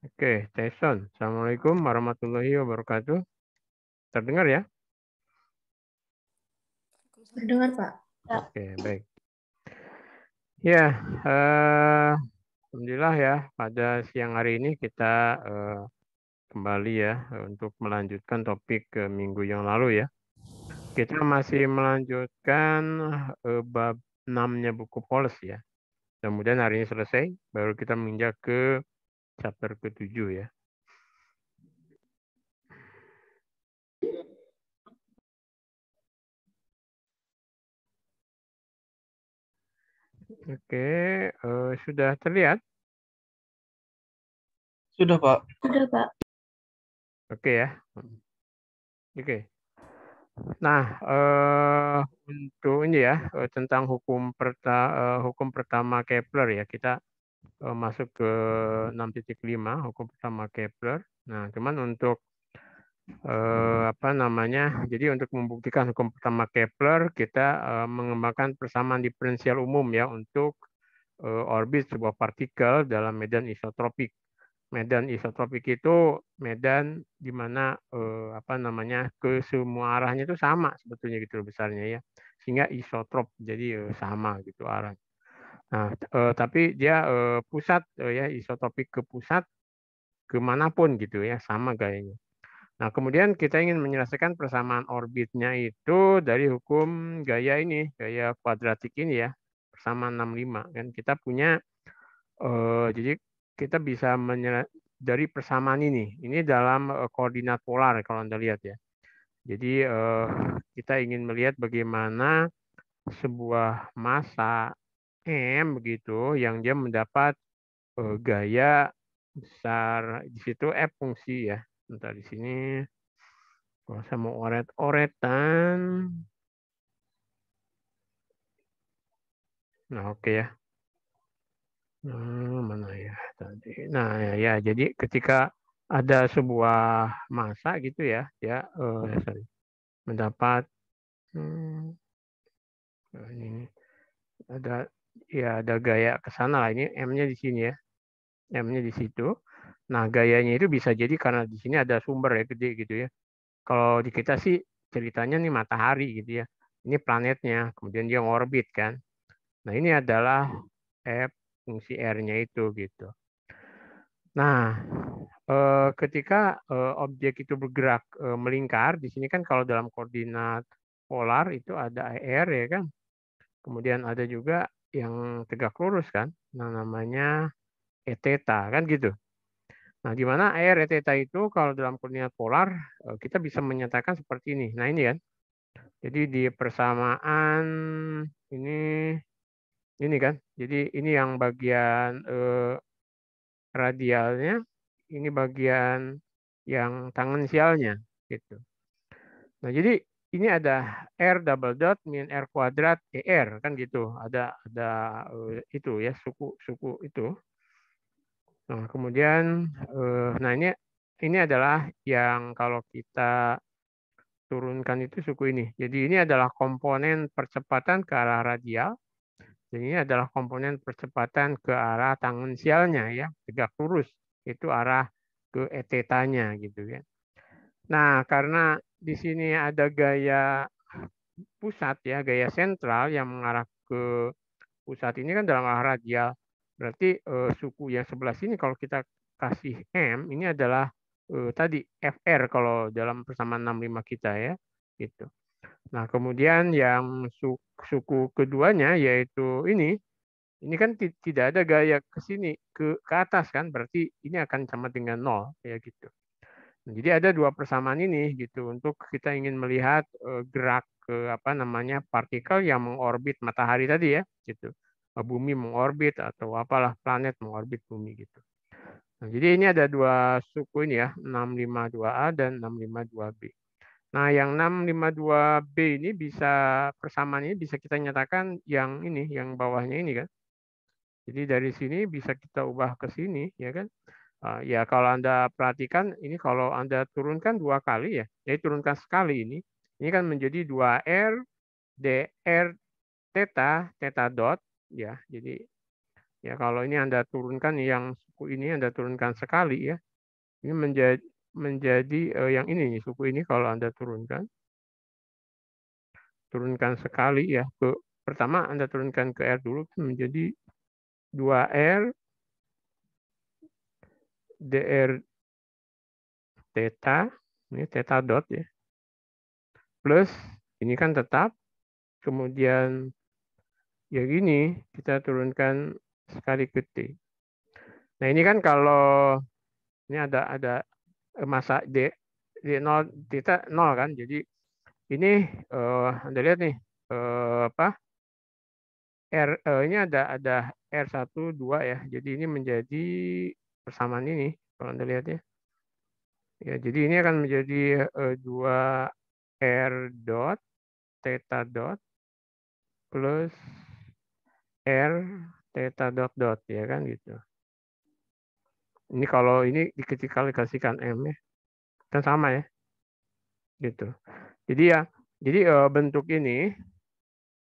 Oke, Jason. Assalamualaikum warahmatullahi wabarakatuh. Terdengar ya? Terdengar, Pak. Oke, baik. Ya, alhamdulillah ya, pada siang hari ini kita kembali ya untuk melanjutkan topik minggu yang lalu ya. Kita masih melanjutkan bab 6-nya buku Poles ya. Kemudian hari ini selesai, baru kita menginjak ke chapter ke-7 ya. Oke, sudah terlihat? Sudah, Pak. Sudah, Pak. Oke ya. Oke. Nah, untuk ini ya tentang hukum pertama Kepler ya, kita masuk ke 6.5 hukum pertama Kepler. Nah, cuman untuk apa namanya? Jadi untuk membuktikan hukum pertama Kepler, kita mengembangkan persamaan diferensial umum ya untuk orbit sebuah partikel dalam medan isotropik. Medan isotropik itu medan di mana apa namanya ke semua arahnya itu sama sebetulnya gitu besarnya ya, sehingga isotrop jadi sama gitu arah. Nah, tapi dia pusat ya isotropik ke pusat kemanapun gitu ya sama gayanya. Nah, kemudian kita ingin menyelesaikan persamaan orbitnya itu dari hukum gaya ini, gaya kuadratik ini ya, persamaan 65 kan kita punya jadi kita bisa dari persamaan ini dalam koordinat polar kalau Anda lihat ya. Jadi kita ingin melihat bagaimana sebuah massa M begitu yang dia mendapat gaya besar di situ F fungsi ya. Bentar di sini kalau saya mau oret-oretan. Nah, oke ya. Mana ya tadi. Nah, ya jadi ketika ada sebuah massa gitu ya, ya sorry, mendapat ini ada ya ada gaya ke sana lah ini M-nya di sini ya. M-nya di situ. Nah, gayanya itu bisa jadi karena di sini ada sumber ya gede gitu ya. Kalau di kita sih ceritanya nih matahari gitu ya. Ini planetnya, kemudian dia ngorbit kan. Nah, ini adalah F fungsi R-nya itu gitu. Nah, ketika objek itu bergerak melingkar, di sini kan kalau dalam koordinat polar itu ada R ya kan. Kemudian ada juga yang tegak lurus kan. Nah, namanya E theta kan gitu. Nah, di mana R E theta itu kalau dalam koordinat polar kita bisa menyatakan seperti ini. Nah, ini kan. Jadi di persamaan ini kan. Jadi ini yang bagian radialnya, ini bagian yang tangensialnya gitu. Nah, jadi ini ada R double dot min R kuadrat ER kan gitu. Ada itu ya suku itu. Nah, kemudian nah ini adalah yang kalau kita turunkan itu suku ini. Jadi ini adalah komponen percepatan ke arah radial. Dan ini adalah komponen percepatan ke arah tangensialnya ya, tegak lurus. Itu arah ke etetanya gitu ya. Nah, karena di sini ada gaya pusat ya, gaya sentral yang mengarah ke pusat ini kan dalam arah radial. Berarti suku yang sebelah sini kalau kita kasih M ini adalah tadi FR kalau dalam persamaan 65 kita ya gitu. Nah, kemudian yang suku keduanya yaitu ini kan tidak ada gaya ke sini ke atas kan berarti ini akan sama dengan nol ya gitu. Nah, jadi ada dua persamaan ini gitu untuk kita ingin melihat gerak ke apa namanya partikel yang mengorbit matahari tadi ya gitu. Bumi mengorbit atau apalah planet mengorbit bumi gitu. Nah, jadi ini ada dua suku ini ya 652A dan 652B. Nah, yang 652B ini bisa persamaan ini bisa kita nyatakan yang ini yang bawahnya ini kan. Jadi dari sini bisa kita ubah ke sini ya kan. Ya kalau Anda perhatikan ini kalau Anda turunkan dua kali ya, jadi turunkan sekali ini kan menjadi 2R dr theta theta dot ya. Jadi Ya, kalau ini Anda turunkan yang suku ini Anda turunkan sekali ya. Ini menjadi yang ini suku ini kalau Anda turunkan sekali ya ke pertama Anda turunkan ke R dulu menjadi 2R dr theta, ini theta dot ya, plus ini kan tetap, kemudian ya gini kita turunkan sekali ke T. Nah ini kan kalau ini ada masa D0 theta 0 kan, jadi ini Anda lihat nih apa ini ada R1 2 ya. Jadi ini menjadi persamaan ini kalau Anda lihat ya. Ya, jadi ini akan menjadi 2 R dot theta dot plus R theta dot dot ya kan gitu. Ini kalau ini dikalikan M ya. Kan sama ya. Gitu. Jadi ya, jadi bentuk ini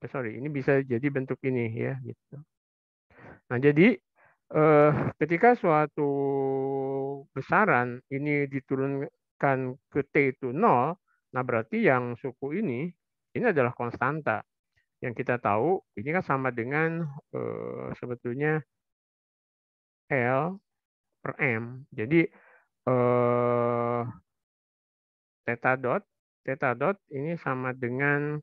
ini bisa jadi bentuk ini ya gitu. Nah, jadi ketika suatu besaran ini diturunkan ke T itu 0, nah berarti yang suku ini adalah konstanta. Yang kita tahu ini kan sama dengan sebetulnya L per M. Jadi theta dot ini sama dengan,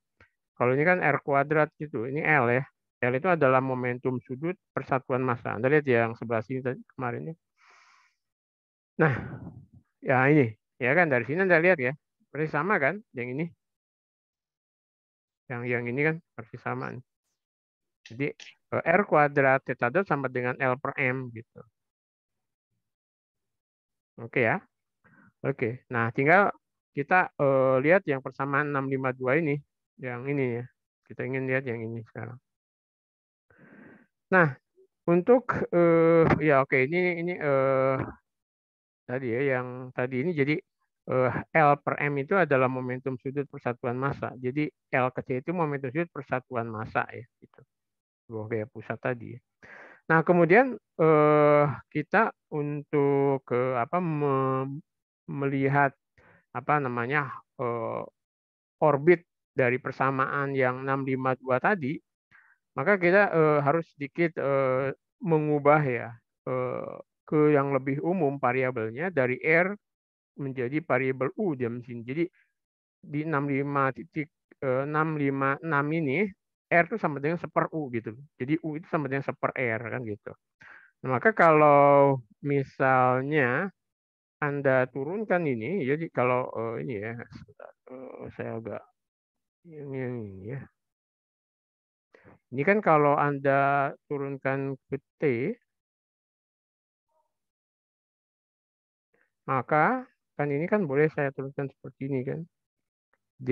kalau ini kan R kuadrat gitu, ini L ya. L itu adalah momentum sudut persatuan massa. Anda lihat yang sebelah sini kemarin ya. Nah, ya ini, ya kan dari sini Anda lihat ya, persis sama kan yang ini. Yang ini kan persis sama nih. Jadi R kuadrat theta dot sama dengan L per M gitu. Oke ya. Oke. Nah, tinggal kita lihat yang persamaan 652 ini, yang ini ya. Kita ingin lihat yang ini sekarang. Nah, untuk ya oke, ini tadi ya yang tadi ini, jadi L per M itu adalah momentum sudut persatuan massa. Jadi L kecil itu momentum sudut persatuan massa ya gitu. Dua gaya pusat tadi ya. Nah, kemudian kita untuk melihat apa namanya orbit dari persamaan yang 652 tadi, maka kita harus sedikit mengubah ya ke yang lebih umum variabelnya dari R menjadi variabel U di sini. Jadi di 65.656 ini R itu sama dengan seper U gitu. Jadi U itu sama dengan seper R kan gitu. Nah, maka kalau misalnya Anda turunkan ini, jadi kalau ini ya, saya agak ini ya. Ini kan kalau Anda turunkan ke T, maka kan ini kan boleh saya turunkan seperti ini kan. D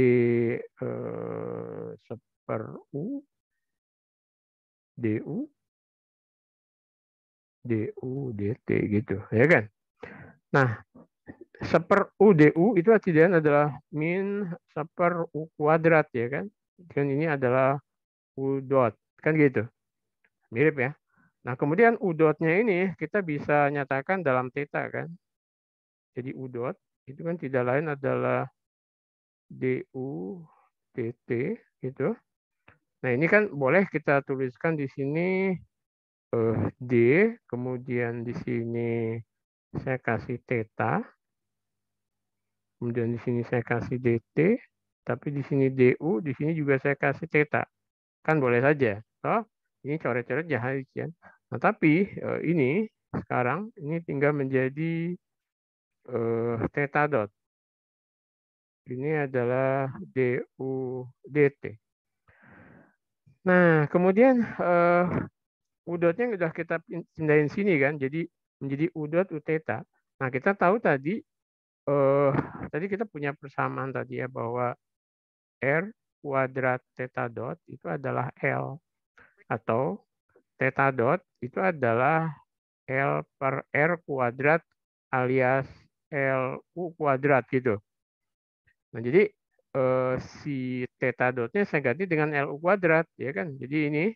seper U, DU, DU, DT gitu, ya kan? Nah, seper U, DU itu artinya adalah min seper U kuadrat, ya kan? Dan ini adalah U dot, kan gitu. Mirip ya. Nah, kemudian U dotnya ini kita bisa nyatakan dalam theta kan. Jadi U dot itu kan tidak lain adalah DU DT gitu. Nah, ini kan boleh kita tuliskan di sini D, kemudian di sini saya kasih theta, kemudian di sini saya kasih DT, tapi di sini DU, di sini juga saya kasih theta. Kan boleh saja. Oh, ini coret-coret jahat ya. Nah, tapi ini sekarang ini tinggal menjadi theta dot. Ini adalah DU DT. Nah, kemudian U dotnya sudah kita pindahin sini kan, jadi menjadi U dot U theta. Nah, kita tahu tadi kita punya persamaan tadi ya bahwa R kuadrat theta dot itu adalah L, atau theta dot itu adalah L per R kuadrat alias LU kuadrat gitu. Nah, jadi si theta dotnya saya ganti dengan LU kuadrat ya kan. Jadi ini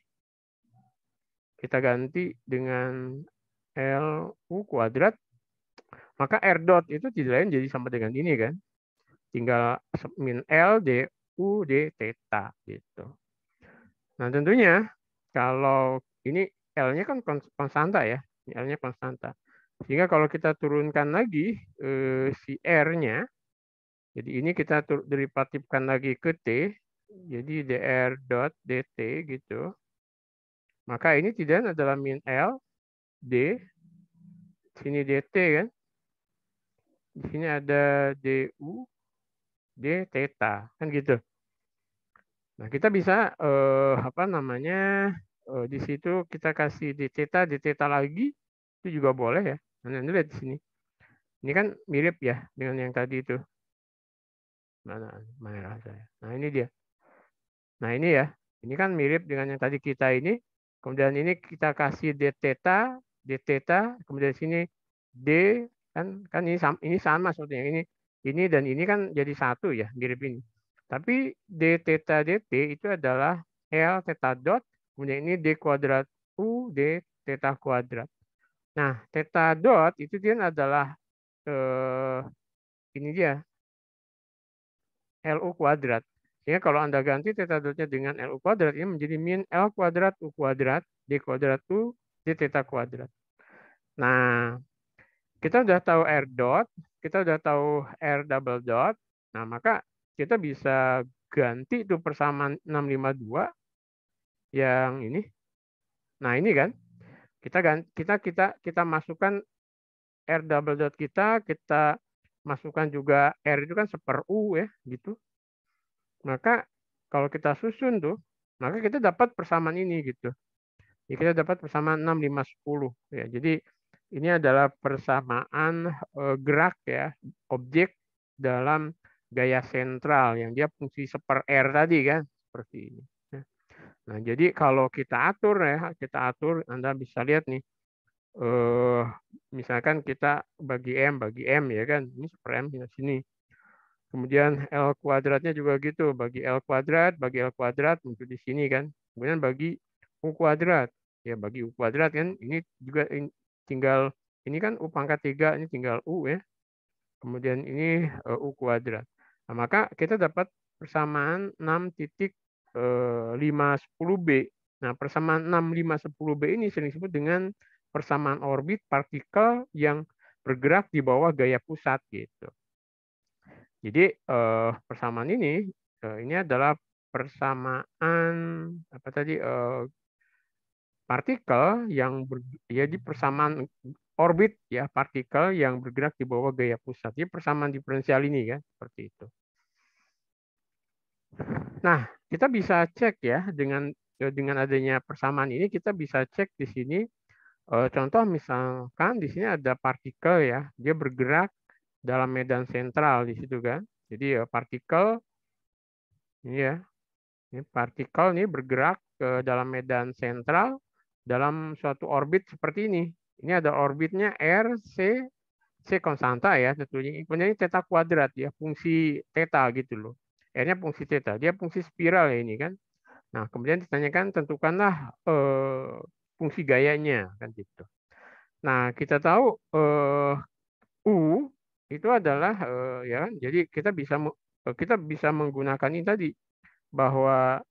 kita ganti dengan LU kuadrat, maka R dot itu tidak lain jadi sama dengan ini kan. Tinggal min L DU D theta gitu. Nah, tentunya kalau ini L-nya kan konstanta ya. L-nya konstanta. Sehingga kalau kita turunkan lagi si R-nya, jadi ini kita derivatifkan lagi ke T, jadi dr dot dt gitu. Maka ini tidak adalah min L, D, sini dt kan. Di sini ada du, d theta, kan gitu. Nah, kita bisa apa namanya di situ kita kasih d theta lagi, itu juga boleh ya. Nah, Anda lihat di sini. Ini kan mirip ya dengan yang tadi itu. Mana merah saya. Nah, ini dia. Nah, ini ya. Ini kan mirip dengan yang tadi kita ini. Kemudian ini kita kasih d theta, kemudian sini d kan ini sama sebetulnya. Ini dan ini kan jadi satu ya, mirip ini. Tapi d theta dt itu adalah L theta dot, kemudian ini d kuadrat U d theta kuadrat. Nah, theta dot itu dia adalah ini dia LU kuadrat. Sehingga kalau Anda ganti theta dotnya dengan LU kuadrat, ini menjadi min L kuadrat U kuadrat d kuadrat U d theta kuadrat. Nah, kita udah tahu R dot, kita udah tahu R double dot. Nah, maka kita bisa ganti itu persamaan 652 yang ini. Nah, ini kan kita masukkan R double dot kita masukkan juga R itu kan seper U ya, gitu. Maka kalau kita susun tuh, maka kita dapat persamaan ini gitu. Jadi kita dapat persamaan 6, 5, 10 ya. Jadi ini adalah persamaan gerak ya, objek dalam gaya sentral yang dia fungsi seper R tadi kan, seperti ini. Nah, jadi kalau kita atur ya, Anda bisa lihat nih, misalkan kita bagi M ya kan, ini seper M di sini. Kemudian L kuadratnya juga gitu, bagi L kuadrat muncul di sini kan. Kemudian bagi U kuadrat, ya bagi U kuadrat kan, ini juga tinggal, ini kan U pangkat 3, ini tinggal U ya. Kemudian ini U kuadrat. Nah, maka kita dapat persamaan 6.510B. Nah, persamaan 6.510B ini sering disebut dengan persamaan orbit partikel yang bergerak di bawah gaya pusat gitu. Jadi persamaan ini adalah persamaan apa tadi partikel yang jadi persamaan orbit ya, partikel yang bergerak di bawah gaya pusat. Jadi persamaan diferensial ini kan seperti itu. Nah, kita bisa cek ya dengan adanya persamaan ini kita bisa cek di sini contoh misalkan di sini ada partikel ya, dia bergerak dalam medan sentral di situ kan. Jadi partikel ini ya, ini partikel ini bergerak ke dalam medan sentral dalam suatu orbit seperti ini. Ini ada orbitnya R, C konstanta ya tentunya. Kemudian ini theta kuadrat ya, fungsi theta gitu loh. R-nya fungsi theta, dia fungsi spiral ya ini kan. Nah, kemudian ditanyakan tentukanlah fungsi gayanya kan gitu. Nah, kita tahu U itu adalah ya kan, jadi kita bisa menggunakan ini tadi bahwa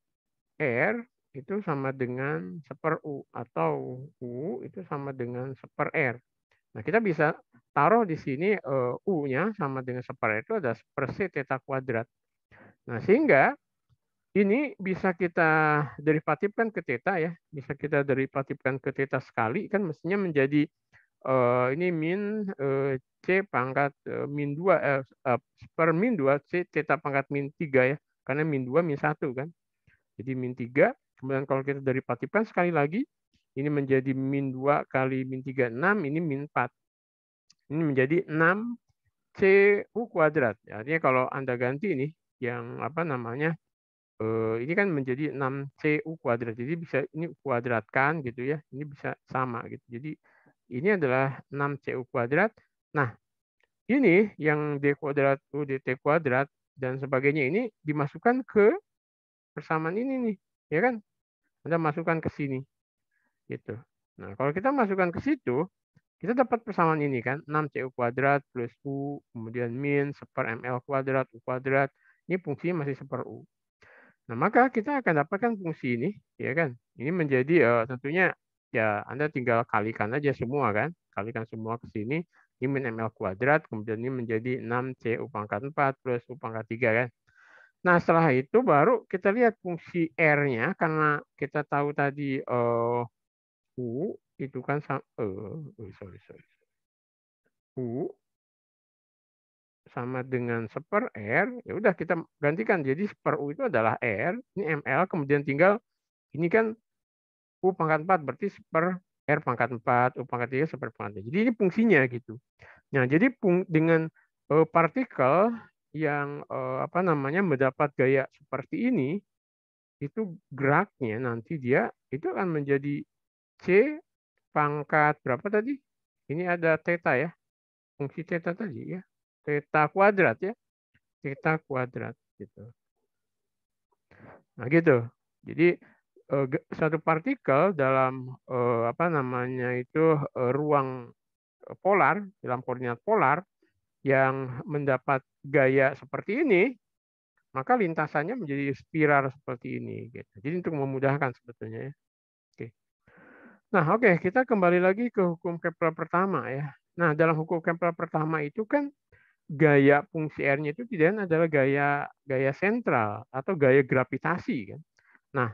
R itu sama dengan seper U atau U itu sama dengan seper R. Nah, kita bisa taruh di sini U-nya sama dengan seper R itu ada seper C theta kuadrat. Nah, sehingga ini bisa kita derivatifkan ke theta ya, bisa kita derivatifkan ke theta sekali kan mestinya menjadi ini min C pangkat min 2 per min 2 C theta pangkat min 3 ya. Karena min 2 min 1 kan. Jadi min 3, kemudian kalau kita derivatifkan sekali lagi, ini menjadi min 2 kali min 3, 6, ini min 4. Ini menjadi 6 CU kuadrat. Artinya kalau Anda ganti ini, yang apa namanya, ini kan menjadi 6 CU kuadrat. Jadi bisa ini kuadratkan gitu ya, ini bisa sama gitu. Jadi ini adalah 6 CU kuadrat. Nah, ini yang D kuadrat U DT kuadrat dan sebagainya ini dimasukkan ke persamaan ini nih, ya kan? Anda masukkan ke sini. Gitu. Nah, kalau kita masukkan ke situ, kita dapat persamaan ini kan, 6cu kuadrat plus U, kemudian min 1/ml kuadrat U kuadrat. Ini fungsinya masih 1/U. Nah, maka kita akan dapatkan fungsi ini, ya kan? Ini menjadi tentunya ya Anda tinggal kalikan aja semua kan. Kalikan semua ke sini, ini min ml kuadrat, kemudian ini menjadi 6cu pangkat 4 plus U pangkat 3 kan. Nah, setelah itu baru kita lihat fungsi R-nya, karena kita tahu tadi U itu kan sorry. U sama dengan 1/R, ya udah kita gantikan. Jadi 1/U itu adalah R, ini ml, kemudian tinggal ini kan U pangkat 4, berarti 1/R pangkat 4, U pangkat 3, 1/R pangkat 3. Jadi ini fungsinya gitu. Nah, jadi dengan partikel yang apa namanya mendapat gaya seperti ini, itu geraknya nanti dia itu akan menjadi C pangkat berapa tadi? Ini ada theta ya. Fungsi theta tadi ya. Theta kuadrat ya. Theta kuadrat gitu. Nah, gitu. Jadi satu partikel dalam apa namanya itu ruang polar, dalam koordinat polar yang mendapat gaya seperti ini, maka lintasannya menjadi spiral seperti ini gitu. Jadi untuk memudahkan sebetulnya ya. Oke. Nah, oke, kita kembali lagi ke hukum Kepler pertama ya. Nah, dalam hukum Kepler pertama itu kan gaya fungsi R-nya itu tidak adalah gaya sentral atau gaya gravitasi kan. Nah,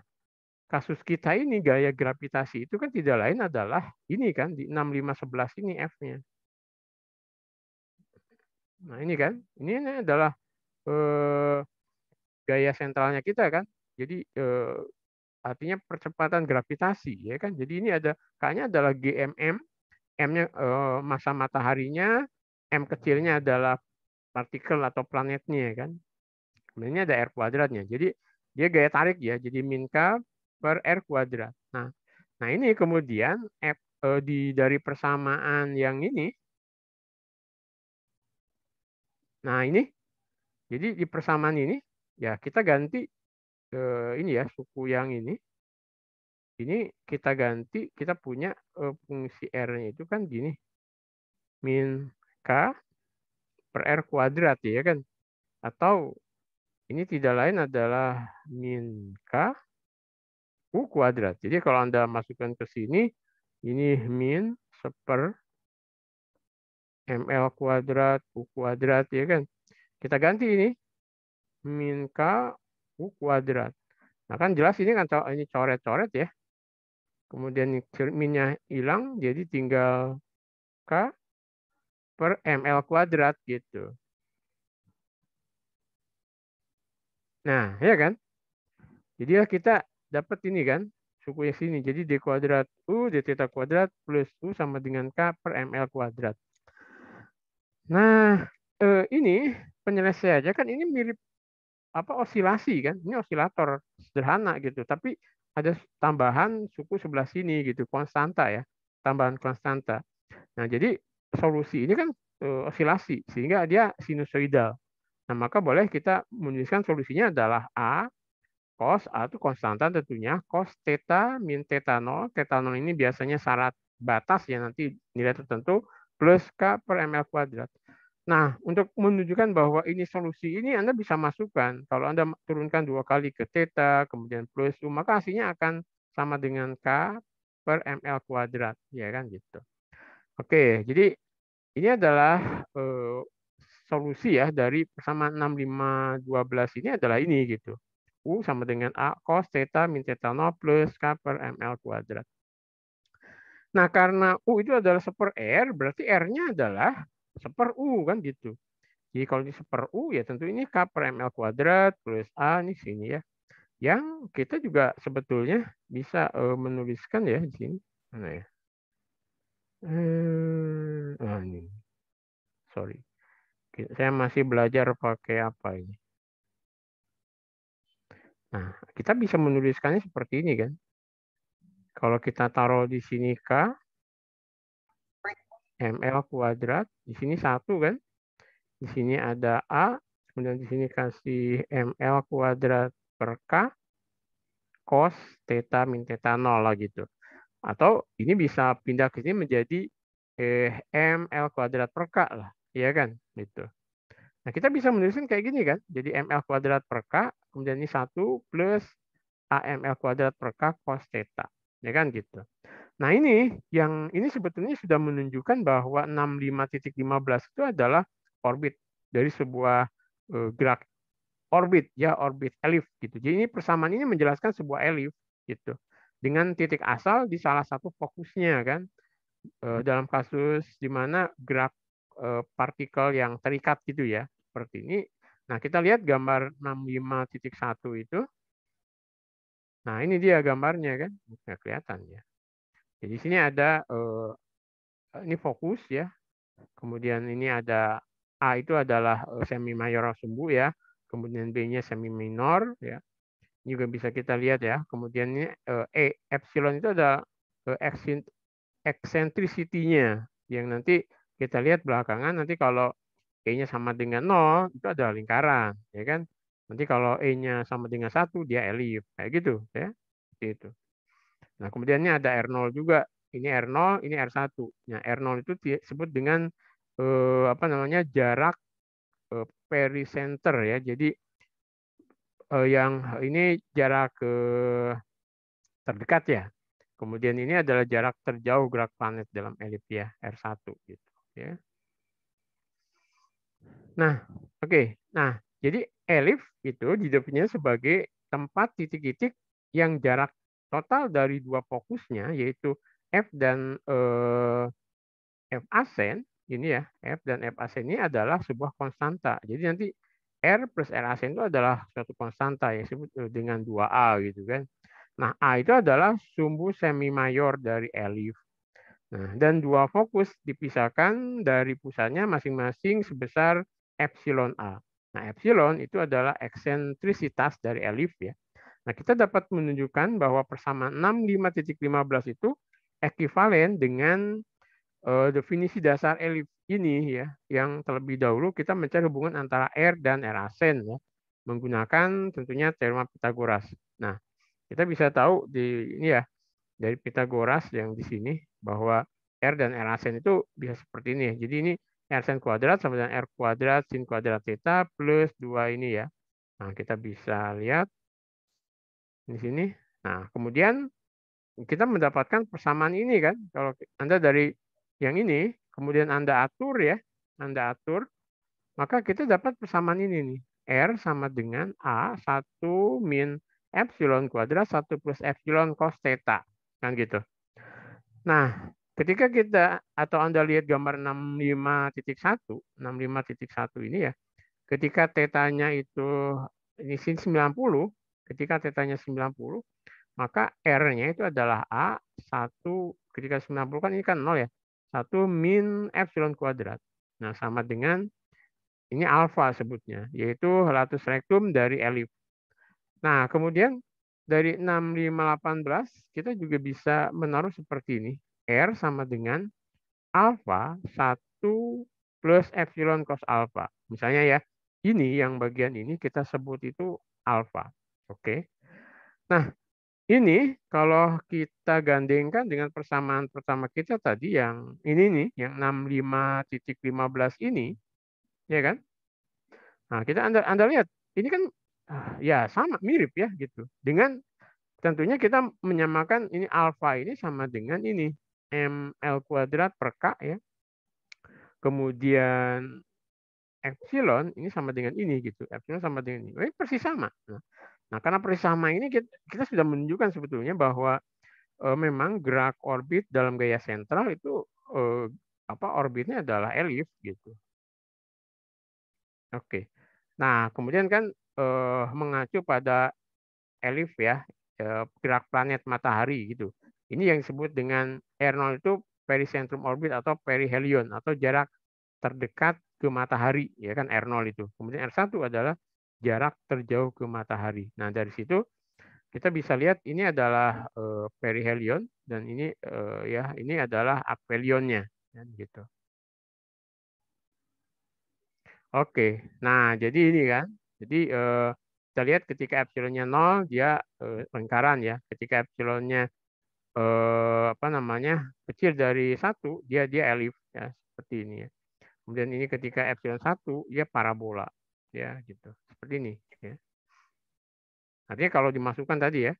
kasus kita ini gaya gravitasi itu kan tidak lain adalah ini kan di 6511 ini F-nya. Nah, ini kan, ini adalah gaya sentralnya kita kan. Jadi artinya percepatan gravitasi ya kan. Jadi ini ada K-nya adalah GMM, M-nya massa mataharinya, M kecilnya adalah partikel atau planetnya kan. Kemudian ini ada R kuadratnya. Jadi dia gaya tarik ya. Jadi min K per R kuadrat. Nah ini kemudian dari persamaan yang ini. Nah ini. Jadi di persamaan ini ya kita ganti ini ya suku yang ini. Ini kita ganti, kita punya fungsi R-nya itu kan gini. Min K per R kuadrat ya kan. Atau ini tidak lain adalah min K U kuadrat. Jadi kalau Anda masukkan ke sini, ini min 1/ml kuadrat U kuadrat ya kan. Kita ganti ini min K U kuadrat. Nah kan jelas ini kan ini coret-coret ya. Kemudian minnya hilang, jadi tinggal K per ml kuadrat gitu. Nah, ya kan? Jadi kita dapat ini kan, sukunya sini. Jadi D kuadrat U, D theta kuadrat plus U sama dengan K per ml kuadrat. Nah, ini penyelesaiannya kan ini mirip apa osilasi kan? Ini osilator sederhana gitu. Tapi ada tambahan suku sebelah sini gitu, konstanta ya. Tambahan konstanta. Nah, jadi solusi ini kan osilasi sehingga dia sinusoidal. Nah, maka boleh kita menuliskan solusinya adalah A cos A itu konstanta tentunya cos theta min theta 0. Theta 0 ini biasanya syarat batas ya nanti nilai tertentu plus K per ml kuadrat. Nah, untuk menunjukkan bahwa ini solusi ini Anda bisa masukkan. Kalau Anda turunkan 2 kali ke theta, kemudian plus U, maka hasilnya akan sama dengan K per ml kuadrat. Ya kan gitu. Oke, jadi ini adalah solusi ya dari persamaan 6512 ini adalah ini gitu. U sama dengan A cos theta min theta 0 plus K per ml kuadrat. Nah, karena U itu adalah 1/R, berarti R-nya adalah 1/U kan gitu. Jadi kalau ini 1/U ya tentu ini K per ml kuadrat plus A ini sini ya. Yang kita juga sebetulnya bisa menuliskan ya di sini. Mana ya? Ini. Sorry. Saya masih belajar pakai apa ini. Nah, kita bisa menuliskannya seperti ini kan. Kalau kita taruh di sini K, ml kuadrat, di sini 1 kan. Di sini ada A, kemudian di sini kasih ml kuadrat per K, cos theta min theta 0 lah gitu. Atau ini bisa pindah ke sini menjadi ml kuadrat per k lah, ya kan? Gitu. Nah, kita bisa menuliskan kayak gini kan. Jadi ml kuadrat per k, kemudian ini 1 plus AML kuadrat per K cos theta. Ya kan gitu. Nah, ini sebetulnya sudah menunjukkan bahwa 65.15 itu adalah orbit dari sebuah gerak orbit, ya, orbit elif gitu. Jadi ini persamaan ini menjelaskan sebuah elif gitu. Dengan titik asal di salah satu fokusnya kan. Dalam kasus di mana gerak partikel yang terikat gitu ya, seperti ini. Nah, kita lihat gambar 65.1 itu. Nah, ini dia gambarnya kan, nggak kelihatan ya. Jadi sini ada ini fokus ya. Kemudian ini ada A itu adalah semi mayor sumbu ya. Kemudian B-nya semi minor ya. Ini juga bisa kita lihat ya. Kemudian ini epsilon itu ada eccentricity-nya yang nanti kita lihat belakangan nanti kalau E-nya sama dengan 0 itu adalah lingkaran ya kan. Nanti kalau E-nya sama dengan 1 dia elif kayak gitu ya. Seperti itu. Nah, kemudian ini ada R0 juga. Ini R0, ini R1. Nah, R0 itu disebut dengan apa namanya jarak pericenter ya. Jadi yang ini jarak terdekat ya. Kemudian ini adalah jarak terjauh gerak planet dalam elip ya, R1 gitu ya. Nah, oke. Nah, jadi elif itu didefinisikan sebagai tempat titik-titik yang jarak total dari dua fokusnya yaitu F dan F asen ini ya, F dan F asen ini adalah sebuah konstanta. Jadi nanti R plus R asen itu adalah suatu konstanta yang disebut dengan 2A gitu kan. Nah, A itu adalah sumbu semi mayor dari elif. Nah, dan dua fokus dipisahkan dari pusatnya masing-masing sebesar epsilon A. Nah, epsilon itu adalah eksentrisitas dari elif ya. Nah, kita dapat menunjukkan bahwa persamaan 65.15 itu ekivalen dengan definisi dasar elif ini ya, yang terlebih dahulu kita mencari hubungan antara R dan R asen ya, menggunakan tentunya teorema Pitagoras. Nah, kita bisa tahu di ini ya dari Pitagoras yang di sini bahwa R dan R asen itu bisa seperti ini. Jadi ini R sin kuadrat sama dengan R kuadrat sin kuadrat theta plus 2 ini ya. Nah, kita bisa lihat di sini. Nah, kemudian kita mendapatkan persamaan ini kan. Kalau Anda dari yang ini, kemudian Anda atur ya, Anda atur, maka kita dapat persamaan ini nih. R sama dengan A1 min epsilon kuadrat 1 plus epsilon cos theta. Kan gitu. Nah, ketika kita atau Anda lihat gambar 65.1 ini ya, ketika tetanya itu ini sin 90, ketika tetanya 90, maka R-nya itu adalah A1 ketika 90 kan ini kan 0 ya. 1 min epsilon kuadrat. Nah, sama dengan ini alfa sebutnya, yaitu latus rectum dari elif. Nah, kemudian dari 6518 kita juga bisa menaruh seperti ini. R sama dengan alfa 1 plus epsilon cos alfa. Misalnya ya, ini yang bagian ini kita sebut itu alfa. Oke. Nah, ini kalau kita gandengkan dengan persamaan pertama kita tadi yang ini nih, yang 65.15 ini, ya kan? Nah, Anda lihat, ini kan ya sama mirip ya gitu. Dengan tentunya kita menyamakan ini alfa ini sama dengan ini ml kuadrat per k ya. Kemudian epsilon ini sama dengan ini gitu. Epsilon sama dengan ini. Ini persis sama. Nah, karena persis sama ini kita sudah menunjukkan sebetulnya bahwa memang gerak orbit dalam gaya sentral itu orbitnya adalah elif gitu. Oke. Nah, kemudian kan mengacu pada elif ya, gerak planet matahari gitu. Ini yang disebut dengan R0 itu pericentrum orbit atau perihelion atau jarak terdekat ke matahari ya kan R0 itu. Kemudian R1 adalah jarak terjauh ke matahari. Nah, dari situ kita bisa lihat ini adalah perihelion dan ini ya ini adalah apelionnya kan gitu. Oke. Nah, jadi ini kan. Jadi kita lihat ketika epsilonnya 0 dia lingkaran ya. Ketika epsilonnya apa namanya kecil dari 1, dia elif ya seperti ini ya. Kemudian ini ketika epsilon 1 dia parabola ya gitu. Seperti ini ya. Artinya kalau dimasukkan tadi ya.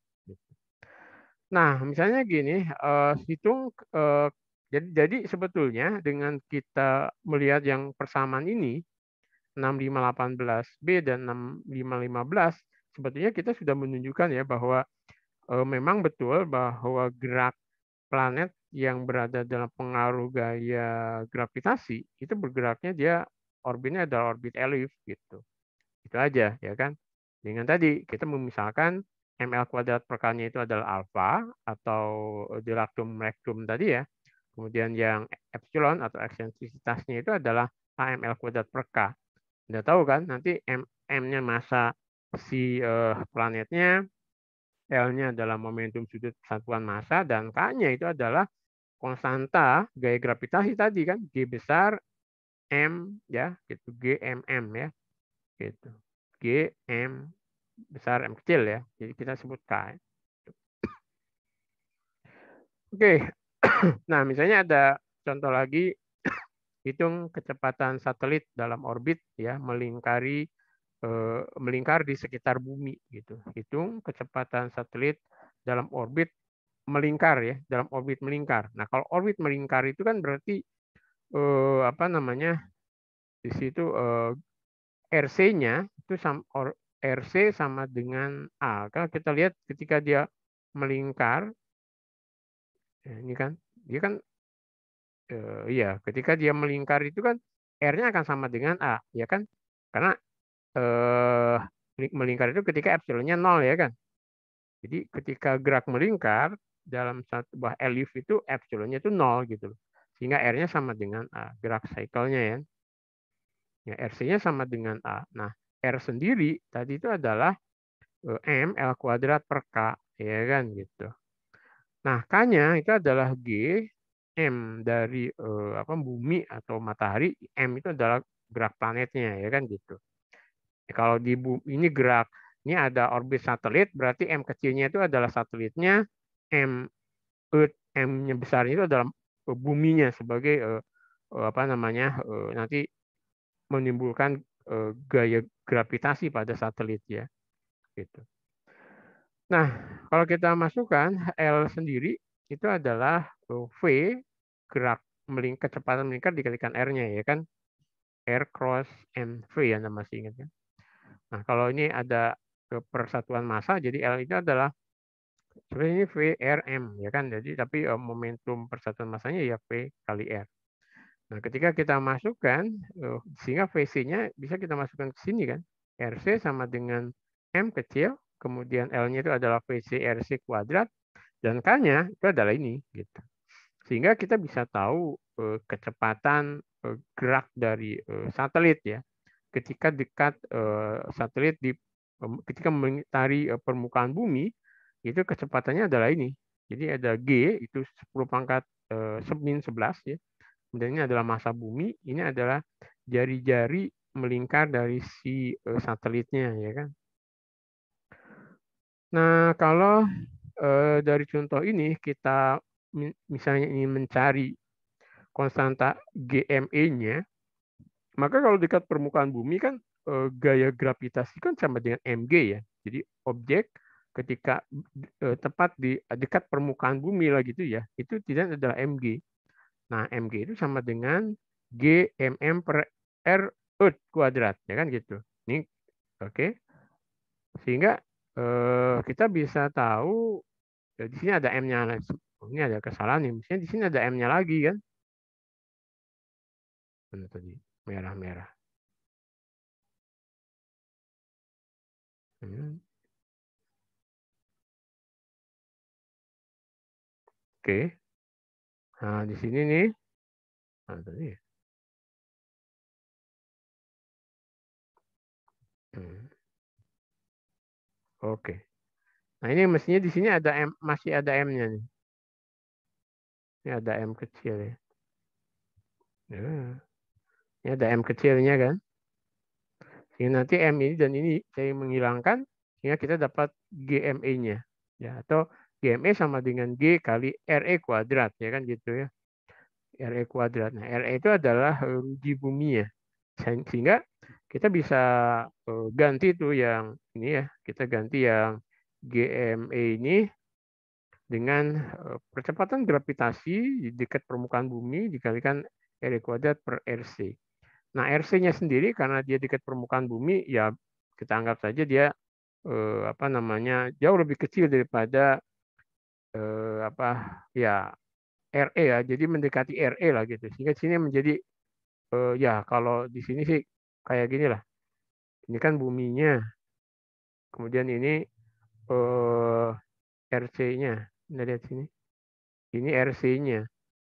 Nah, misalnya gini, hitung jadi sebetulnya dengan kita melihat yang persamaan ini 6518b dan 6515 sebetulnya kita sudah menunjukkan ya bahwa memang betul bahwa gerak planet yang berada dalam pengaruh gaya gravitasi itu bergeraknya dia orbitnya adalah orbit elif gitu. Itu aja ya kan. Dengan tadi kita memisalkan ml kuadrat per K-nya itu adalah alfa atau dilactum rectum tadi ya. Kemudian yang epsilon atau eksentrisitasnya itu adalah AML kuadrat per K. Anda tahu kan nanti M-nya masa si planetnya, L-nya adalah momentum sudut satuan massa, dan K-nya itu adalah konstanta gaya gravitasi tadi kan, G besar M ya, gitu, G M M ya, gitu. G M besar M kecil ya. Jadi kita sebut K. Oke. Nah, misalnya ada contoh lagi, hitung kecepatan satelit dalam orbit ya, melingkar di sekitar bumi gitu. Hitung kecepatan satelit dalam orbit melingkar ya, dalam orbit melingkar. Nah, kalau orbit melingkar itu kan berarti apa namanya? Di situ RC-nya itu RC sama dengan A. Kalau kita lihat ketika dia melingkar, ini kan dia kan iya, ketika dia melingkar itu kan R-nya akan sama dengan A, ya kan? Karena melingkar itu ketika epsilonnya 0 ya kan. Jadi ketika gerak melingkar dalam satu buah elif itu epsilonnya itu 0 gitu loh. Sehingga R-nya sama dengan A, gerak cycle-nya ya. Ya, RC-nya sama dengan A. Nah, R sendiri tadi itu adalah M L kuadrat per K, ya kan gitu. Nah, K-nya itu adalah G M dari apa bumi atau matahari, M itu adalah gerak planetnya, ya kan gitu. Kalau di bumi ini gerak, ini ada orbit satelit, berarti M kecilnya itu adalah satelitnya, M Earth, M-nya besarnya itu adalah buminya sebagai apa namanya nanti menimbulkan gaya gravitasi pada satelit ya, gitu. Nah, kalau kita masukkan L sendiri itu adalah V gerak kecepatan melingkar dikalikan R-nya ya kan, R cross mv ya, Anda masih ingat kan. Nah, kalau ini ada persatuan massa, jadi L itu adalah sebenarnya ini VRM ya kan, jadi tapi momentum persatuan massanya ya V kali R. Nah, ketika kita masukkan sehingga VC-nya bisa kita masukkan ke sini kan, RC sama dengan M kecil, kemudian L-nya itu adalah VC RC kuadrat, dan K-nya itu adalah ini gitu. Sehingga kita bisa tahu kecepatan gerak dari satelit ya ketika dekat satelit ketika mengitari permukaan bumi, itu kecepatannya adalah ini. Jadi ada G itu 10 pangkat min 11 ya. Kemudian ini adalah massa bumi, ini adalah jari-jari melingkar dari si satelitnya ya kan. Nah, kalau dari contoh ini kita misalnya ingin mencari konstanta GME-nya, maka kalau dekat permukaan bumi kan gaya gravitasi kan sama dengan mg ya. Jadi objek ketika tepat di dekat permukaan bumi lah gitu ya, itu tidak adalah mg. Nah, mg itu sama dengan gmm per r earth kuadrat ya kan gitu. Ini oke. Sehingga kita bisa tahu di sini ada m-nya. Ini ada kesalahan nih. Misalnya di sini ada m-nya lagi kan. Mana tadi? Merah-merah. Oke. Nah, di sini nih. Nah, tadi. Oke. Nah, ini mestinya di sini ada M, masih ada M-nya nih. Ini ada M kecil ya. Ini ada M kecilnya kan. Sehingga nanti M ini dan ini saya menghilangkan sehingga kita dapat GME-nya. Ya, atau GME sama dengan G kali RE kuadrat, ya kan gitu ya. RE kuadrat. Nah, RE itu adalah ruji bumi ya. Sehingga kita bisa ganti tuh yang ini ya, kita ganti yang GME ini dengan percepatan gravitasi di dekat permukaan bumi dikalikan RE kuadrat per RC. Nah, RC-nya sendiri karena dia dekat permukaan bumi, ya kita anggap saja dia apa namanya jauh lebih kecil daripada apa ya RE ya. Jadi mendekati RE lah gitu. Sehingga sini menjadi ya kalau di sini sih kayak gini lah. Ini kan buminya, kemudian ini RC-nya. Nah, lihat sini. Ini RC-nya.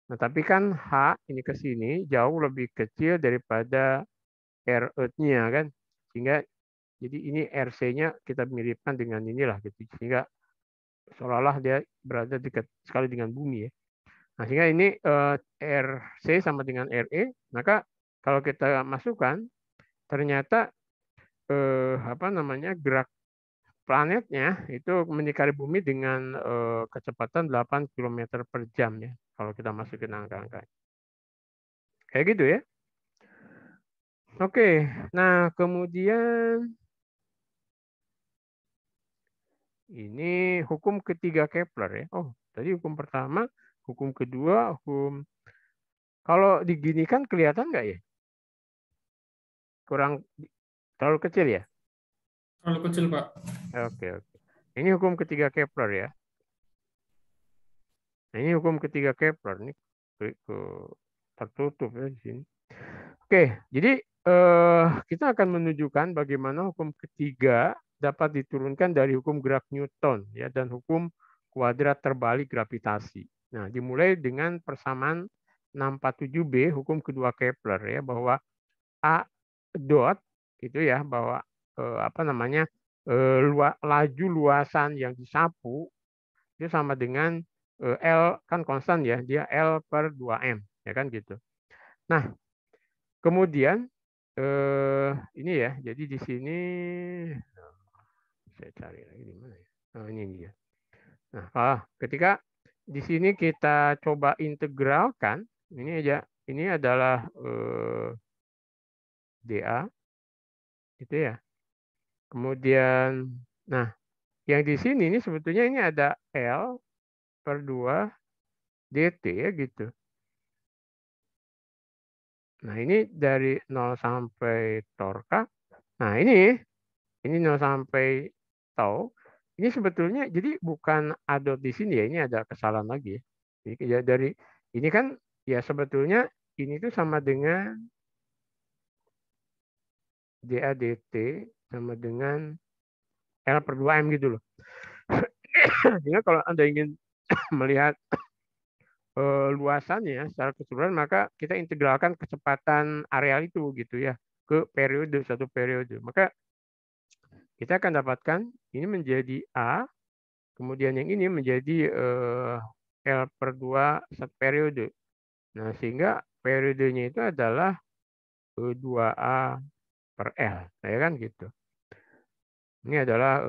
Nah, tapi kan H ini ke sini jauh lebih kecil daripada R Earth-nya kan. Sehingga jadi ini RC-nya kita miripkan dengan inilah gitu. Sehingga seolah-olah dia berada dekat sekali dengan bumi ya. Nah, sehingga ini RC sama dengan RE, maka kalau kita masukkan ternyata apa namanya gerak planetnya itu mendekati bumi dengan kecepatan 8 km per jam ya. Kalau kita masukin angka-angka. Kayak gitu ya. Oke, nah kemudian ini hukum ketiga Kepler ya. Oh, tadi hukum pertama, hukum kedua, hukum kalau diginikan kelihatan nggak ya? Kurang terlalu kecil ya? Terlalu kecil, Pak. Oke, oke. Ini hukum ketiga Kepler ya. Nah, ini hukum ketiga Kepler ini tertutup ya di sini. Oke, jadi kita akan menunjukkan bagaimana hukum ketiga dapat diturunkan dari hukum gerak Newton ya dan hukum kuadrat terbalik gravitasi. Nah, dimulai dengan persamaan 647b hukum kedua Kepler ya bahwa A dot itu ya bahwa apa namanya laju luasan yang disapu itu sama dengan L kan konstan ya, dia L per 2M ya kan gitu. Nah, kemudian ini ya, jadi di sini saya cari lagi di mana ya? Oh, ini dia. Nah, ketika di sini kita coba integralkan, ini aja, ini adalah dA, gitu ya. Kemudian, nah, yang di sini ini sebetulnya ini ada L per 2 dt ya gitu. Nah, ini dari 0 sampai torka. Nah, ini 0 sampai tau. Ini sebetulnya jadi bukan adot di sini ya, ini ada kesalahan lagi ya. Jadi ya dari ini kan ya sebetulnya ini tuh sama dengan dA dt sama dengan L per 2M gitu loh. Sehingga kalau Anda ingin melihat luasannya secara keseluruhan maka kita integralkan kecepatan areal itu gitu ya ke periode satu periode. Maka kita akan dapatkan ini menjadi A, kemudian yang ini menjadi L per 2 satu periode. Nah, sehingga periodenya itu adalah 2A per L. Ya kan gitu. Ini adalah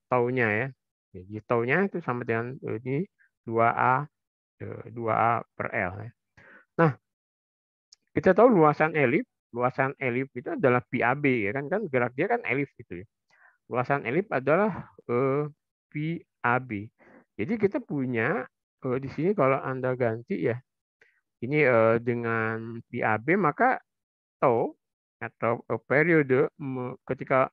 taunya ya. Jadi taunya itu sama dengan ini 2A 2A per L ya. Nah, kita tahu luasan elip itu adalah PAB ya kan gerak dia kan elip gitu ya. Luasan elip adalah PAB. Jadi kita punya di sini kalau Anda ganti ya ini dengan PAB maka tau atau periode ketika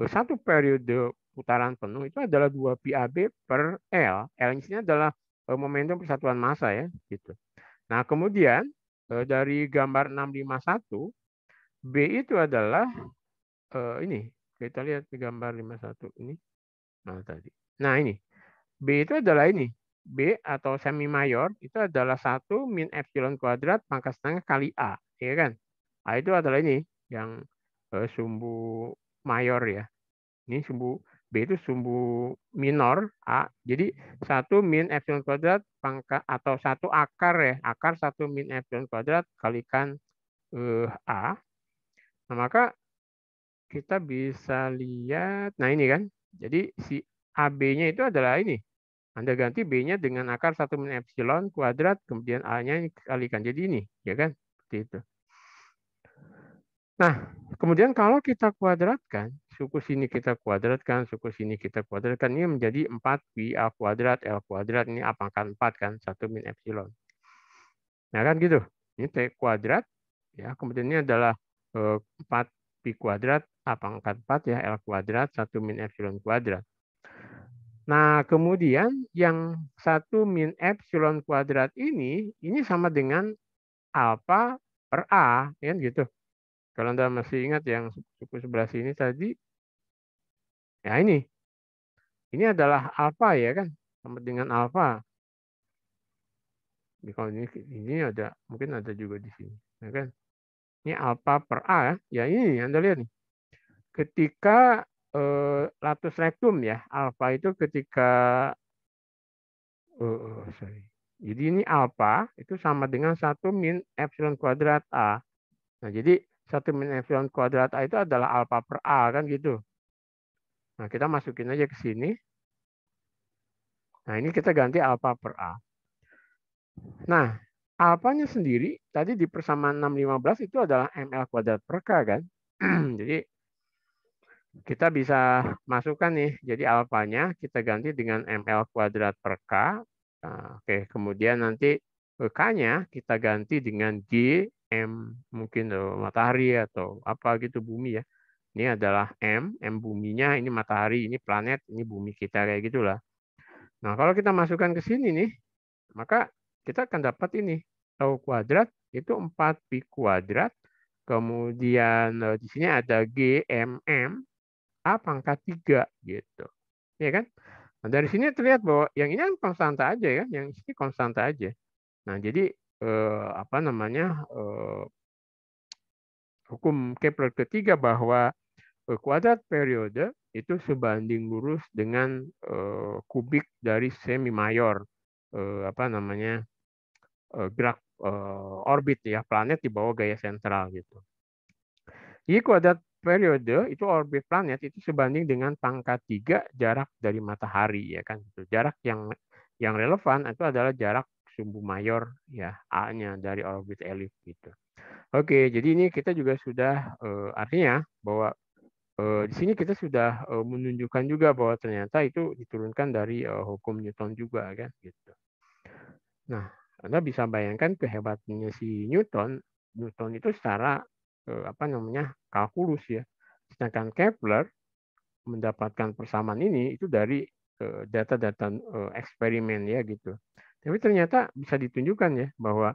satu periode putaran penuh itu adalah 2 PAB per L. L ini sini adalah momentum persatuan massa ya gitu. Nah, kemudian dari gambar 651 B itu adalah ini. Kita lihat di gambar 51 ini. Nah, tadi. Nah, ini. B itu adalah ini. B atau semi mayor itu adalah 1 min epsilon kuadrat pangkat setengah kali A. Ya kan? A itu adalah ini. Yang sumbu mayor ya. Ini sumbu B itu sumbu minor A. Jadi 1 min epsilon kuadrat pangkat atau 1 akar ya. Akar 1 min epsilon kuadrat kalikan A. Nah, maka kita bisa lihat, nah ini kan, jadi si AB-nya itu adalah ini, Anda ganti B-nya dengan akar 1 min epsilon kuadrat, kemudian A-nya dikalikan. Jadi ini, ya kan? Seperti itu. Nah, kemudian kalau kita kuadratkan, suku sini kita kuadratkan, suku sini kita kuadratkan, ini menjadi 4pi A kuadrat, L kuadrat, ini A pangkat 4 kan, 1 min epsilon. Nah kan gitu, ini T kuadrat, ya kemudian ini adalah 4pi kuadrat, A pangkat 4 ya, L kuadrat, 1 min epsilon kuadrat. Nah, kemudian yang 1 min epsilon kuadrat ini sama dengan alfa per A, kan gitu. Kalau Anda masih ingat yang suku sebelah sini tadi, ya ini adalah alfa ya kan, sama dengan alfa. Kalau ini ada, mungkin ada juga di sini, ya kan? Ini alfa per A ya, ini Anda lihat nih. Ketika latus rectum ya, alfa itu ketika sorry. Jadi ini alfa itu sama dengan 1 min epsilon kuadrat A. Nah, jadi 1 min epsilon kuadrat A itu adalah alfa per A kan gitu. Nah, kita masukin aja ke sini. Nah, ini kita ganti alfa per A. Nah, alfanya sendiri tadi di persamaan 615 itu adalah ml kuadrat per K kan. Jadi kita bisa masukkan nih. Jadi alfanya kita ganti dengan ml kuadrat per K. Nah, oke, kemudian nanti K-nya kita ganti dengan G, M mungkin matahari atau apa gitu bumi ya. Ini adalah M buminya, ini matahari, ini planet, ini bumi kita kayak gitulah. Nah, kalau kita masukkan ke sini nih, maka kita akan dapat ini. Tau kuadrat itu 4pi kuadrat. Kemudian di sini ada G, M, A pangkat 3 gitu. Ya kan? Nah, dari sini terlihat bahwa yang ini kan konstanta aja ya, yang ini konstanta aja. Nah, jadi apa namanya? Hukum Kepler ketiga bahwa kuadrat periode itu sebanding lurus dengan kubik dari semi mayor apa namanya gerak orbit ya planet di bawah gaya sentral gitu. Jadi kuadrat periode itu orbit planet itu sebanding dengan pangkat 3 jarak dari matahari ya kan. Jarak yang relevan itu adalah jarak sumbu mayor ya A-nya dari orbit elip gitu. Oke, jadi ini kita juga sudah artinya bahwa di sini kita sudah menunjukkan juga bahwa ternyata itu diturunkan dari hukum Newton juga kan gitu. Nah, Anda bisa bayangkan kehebatannya si Newton. Newton itu secara apa namanya kalkulus ya. Sedangkan Kepler mendapatkan persamaan ini itu dari data-data eksperimen ya gitu. Tapi ternyata bisa ditunjukkan ya bahwa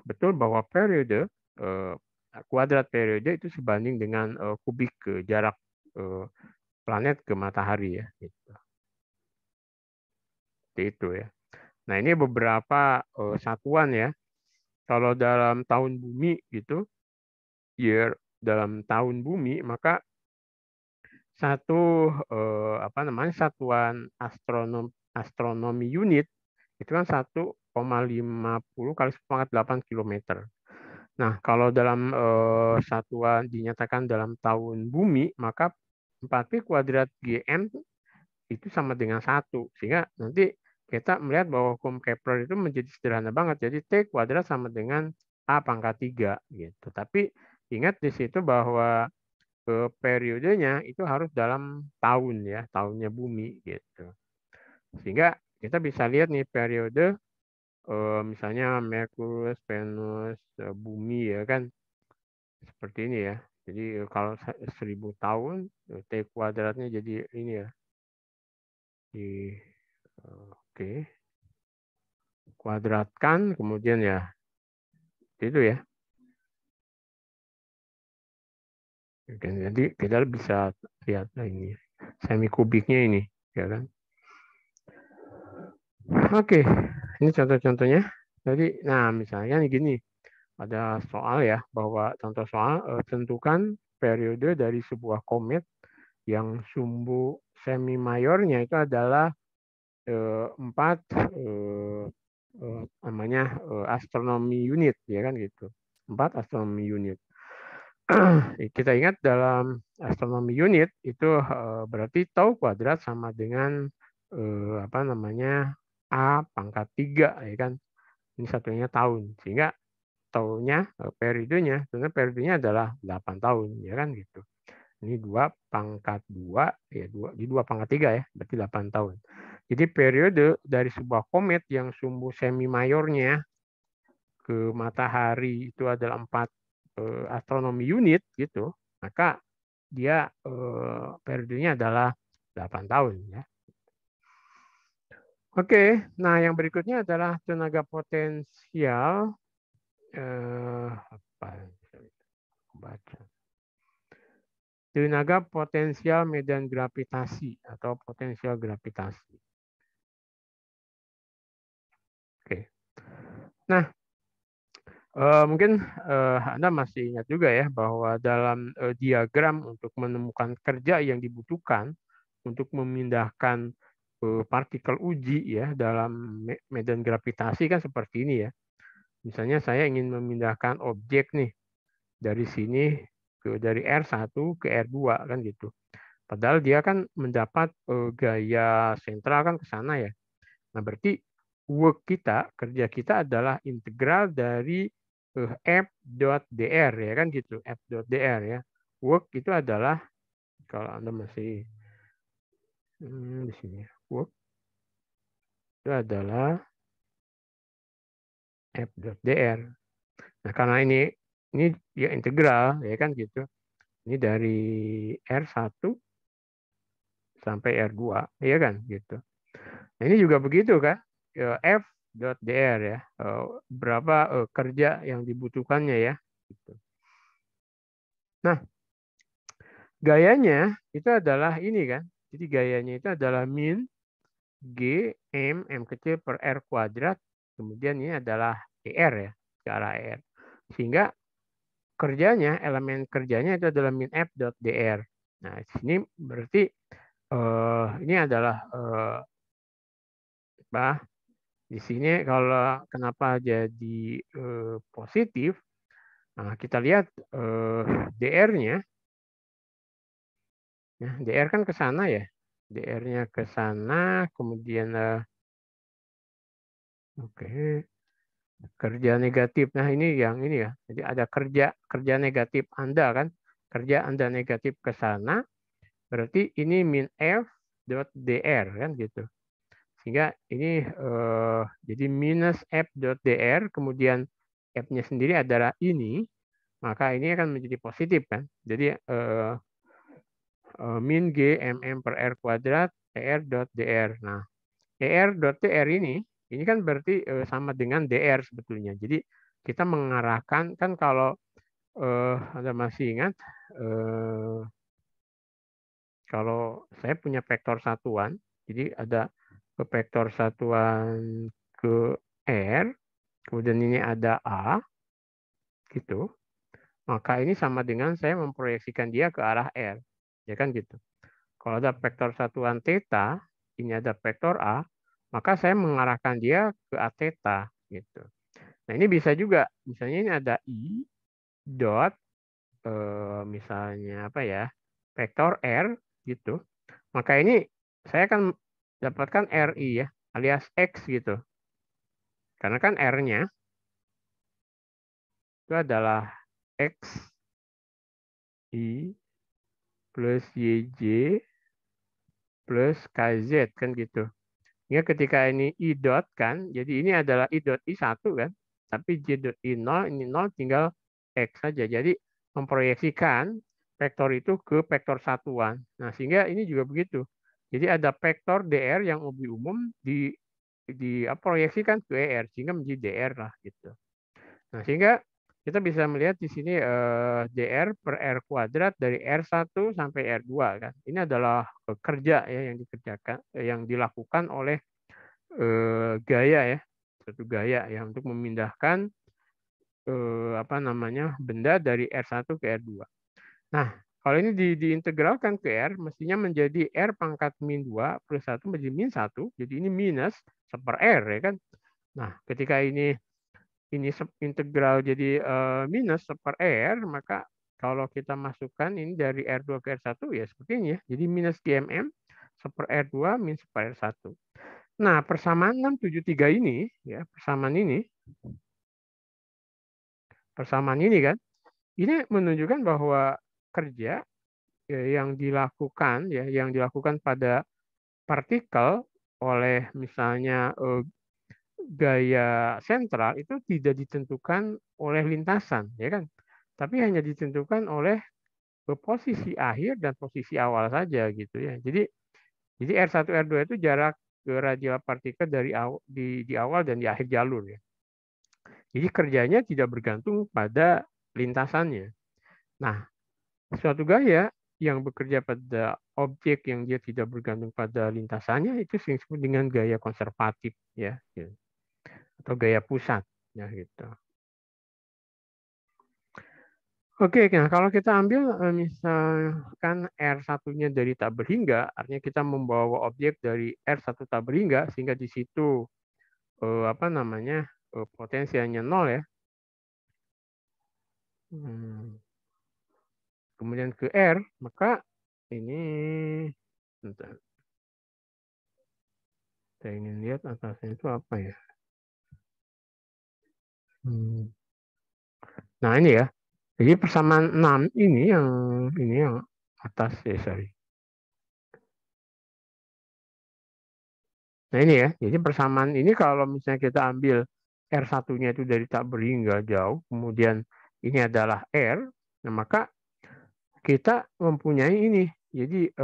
betul bahwa periode kuadrat periode itu sebanding dengan kubik ke jarak planet ke matahari ya gitu. Seperti itu ya. Nah, ini beberapa satuan ya. Kalau dalam tahun bumi gitu, year dalam tahun bumi, maka satu apa namanya satuan astronomi unit itu kan 1,50 kali 10⁸ kilometer. Nah, kalau dalam satuan dinyatakan dalam tahun bumi, maka 4pi kuadrat GM itu sama dengan 1. Sehingga nanti kita melihat bahwa hukum Kepler itu menjadi sederhana banget. Jadi T kuadrat sama dengan A pangkat 3. Gitu. Tapi ingat di situ bahwa periodenya itu harus dalam tahun ya, tahunnya bumi. Gitu. Sehingga kita bisa lihat nih periode misalnya Merkurius, Venus, bumi ya kan. Seperti ini ya. Jadi kalau 1000 tahun, T kuadratnya jadi ini ya. Oke. Kuadratkan, kemudian ya. Itu ya. Oke, jadi kita bisa lihat ini. Semi kubiknya ini. Ya kan? Oke. Ini contoh-contohnya. Jadi, nah misalnya gini. Ada soal ya. Bahwa contoh soal tentukan periode dari sebuah komet yang sumbu semi mayornya itu adalah 4 namanya astronomi unit ya kan gitu. 4 astronomi unit. Kita ingat dalam astronomi unit itu berarti tau kuadrat sama dengan apa namanya A pangkat 3 ya kan. Ini satunya tahun. Sehingga tahunnya periodenya sebenarnya periodenya adalah 8 tahun ya kan gitu. Ini 2 pangkat 2 ya 2 pangkat 3 ya, berarti 8 tahun. Jadi periode dari sebuah komet yang sumbu semi mayornya ke matahari itu adalah 4 astronomi unit gitu, maka dia periodenya adalah 8 tahun ya. Oke, nah yang berikutnya adalah tenaga potensial apa baca. Tenaga potensial medan gravitasi atau potensial gravitasi. Oke. Nah, mungkin Anda masih ingat juga ya bahwa dalam diagram untuk menemukan kerja yang dibutuhkan untuk memindahkan partikel uji ya dalam medan gravitasi kan seperti ini ya. Misalnya saya ingin memindahkan objek nih dari sini dari R1 ke R2 kan gitu. Padahal dia kan mendapat gaya sentral kan ke sana ya. Nah, berarti work kita, kerja kita adalah integral dari F.dr ya kan gitu, F.dr ya. Work itu adalah kalau Anda masih di sini ya, work itu adalah F.dr. Nah, karena ini ya integral ya kan gitu. Ini dari R1 sampai R2 ya kan gitu. Nah, ini juga begitu kan. F.dr ya. Berapa kerja yang dibutuhkannya ya gitu. Nah, gayanya itu adalah ini kan. Jadi gayanya itu adalah min G M kecil per R kuadrat. Kemudian ini adalah ER ya, ke arah ER. Sehingga kerjanya, elemen kerjanya itu adalah min F dot dr. Nah, di sini berarti ini adalah di sini kalau kenapa jadi positif, nah kita lihat dr-nya, ya, dr kan ke sana ya, dr-nya ke sana, kemudian oke, kerja negatif. Nah ini yang ini ya, jadi ada kerja negatif Anda kan, kerja Anda negatif ke sana, berarti ini min F dot dr kan gitu. Sehingga ini jadi minus F dot dr, kemudian F-nya sendiri adalah ini, maka ini akan menjadi positif kan. Jadi min G mm per R kuadrat ER dot dr. Nah, ER dot dr ini kan berarti sama dengan dr sebetulnya. Jadi kita mengarahkan kan kalau Anda masih ingat kalau saya punya vektor satuan, jadi ada vektor satuan ke R, kemudian ini ada A, gitu. Maka ini sama dengan saya memproyeksikan dia ke arah R, ya kan gitu. Kalau ada vektor satuan theta, ini ada vektor A, maka saya mengarahkan dia ke A theta, gitu. Nah ini bisa juga, misalnya ini ada I dot, misalnya apa ya, vektor R, gitu. Maka ini saya akan dapatkan RI ya, alias X gitu. Karena kan R-nya itu adalah X I plus YJ plus KZ kan gitu. Ya ketika ini I dot kan, jadi ini adalah I dot I1 kan, tapi J dot I0, ini 0 tinggal X saja. Jadi memproyeksikan vektor itu ke vektor satuan. Nah sehingga ini juga begitu. Jadi ada vektor DR yang lebih umum diproyeksikan ke ER, sehingga menjadi DR lah gitu. Nah sehingga kita bisa melihat di sini dr per R kuadrat dari R1 sampai R2 kan. Ini adalah kerja ya yang dikerjakan, yang dilakukan oleh gaya ya, satu gaya ya untuk memindahkan apa namanya benda dari R1 ke R2. Nah, kalau ini diintegralkan ke R, mestinya menjadi R pangkat min 2 plus 1 menjadi min 1, jadi ini minus 1 per R ya kan. Nah, ketika ini integral jadi minus 1 per R, maka kalau kita masukkan ini dari R2 ke R1 ya seperti ini ya. Jadi minus GMM 1 1/R2 min 1/R1. Nah, persamaan 673 ini, ya, persamaan ini kan, ini menunjukkan bahwa kerja ya, yang dilakukan pada partikel oleh misalnya gaya sentral itu tidak ditentukan oleh lintasan, ya kan? Tapi hanya ditentukan oleh posisi akhir dan posisi awal saja gitu ya. Jadi R1 R2 itu jarak radial partikel di awal dan di akhir jalur ya. Jadi kerjanya tidak bergantung pada lintasannya. Nah, suatu gaya yang bekerja pada objek yang dia tidak bergantung pada lintasannya itu disebut dengan gaya konservatif ya, gitu. Atau gaya pusat ya gitu. Oke, nah kalau kita ambil misalkan R1-nya dari tak berhingga, artinya kita membawa objek dari R1 tak berhingga sehingga di situ potensialnya 0 ya. Kemudian ke R, maka ini bentar. Saya ingin lihat atasnya itu apa ya. Nah ini ya. Jadi persamaan 6 ini yang atas ya, sorry. Nah ini ya. Jadi persamaan ini kalau misalnya kita ambil R1-nya itu dari tak berhingga jauh, kemudian ini adalah R, nah maka kita mempunyai ini. Jadi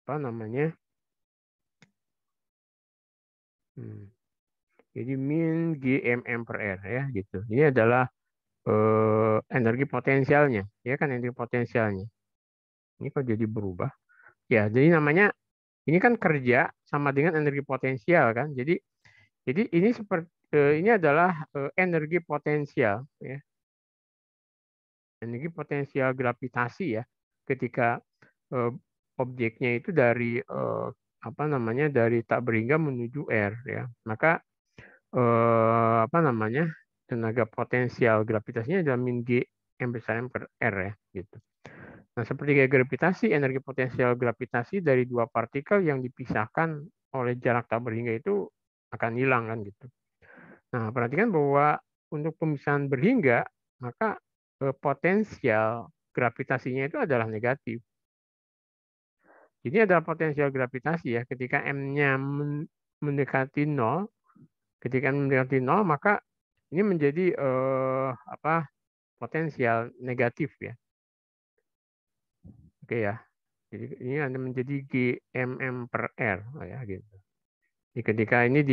apa namanya? Jadi min GMM per R ya gitu. Ini adalah energi potensialnya, ya kan energi potensialnya. Ini kok jadi berubah? Ya, jadi namanya ini kan kerja sama dengan energi potensial kan. Jadi ini seperti ini adalah energi potensial ya. Energi potensial gravitasi ya. Ketika objeknya itu dari dari tak berhingga menuju R ya. Maka tenaga potensial gravitasinya adalah min G M besar M per R ya gitu. Nah, seperti gaya gravitasi, energi potensial gravitasi dari dua partikel yang dipisahkan oleh jarak tak berhingga itu akan hilang kan gitu. Nah, perhatikan bahwa untuk pemisahan berhingga, maka potensial gravitasinya itu adalah negatif. Jadi ada potensial gravitasi ya, ketika M-nya mendekati 0, ketika M mendekati 0, maka ini menjadi potensial negatif ya. Oke ya. Jadi ini ada menjadi GMM per R ya gitu. Jadi ketika ini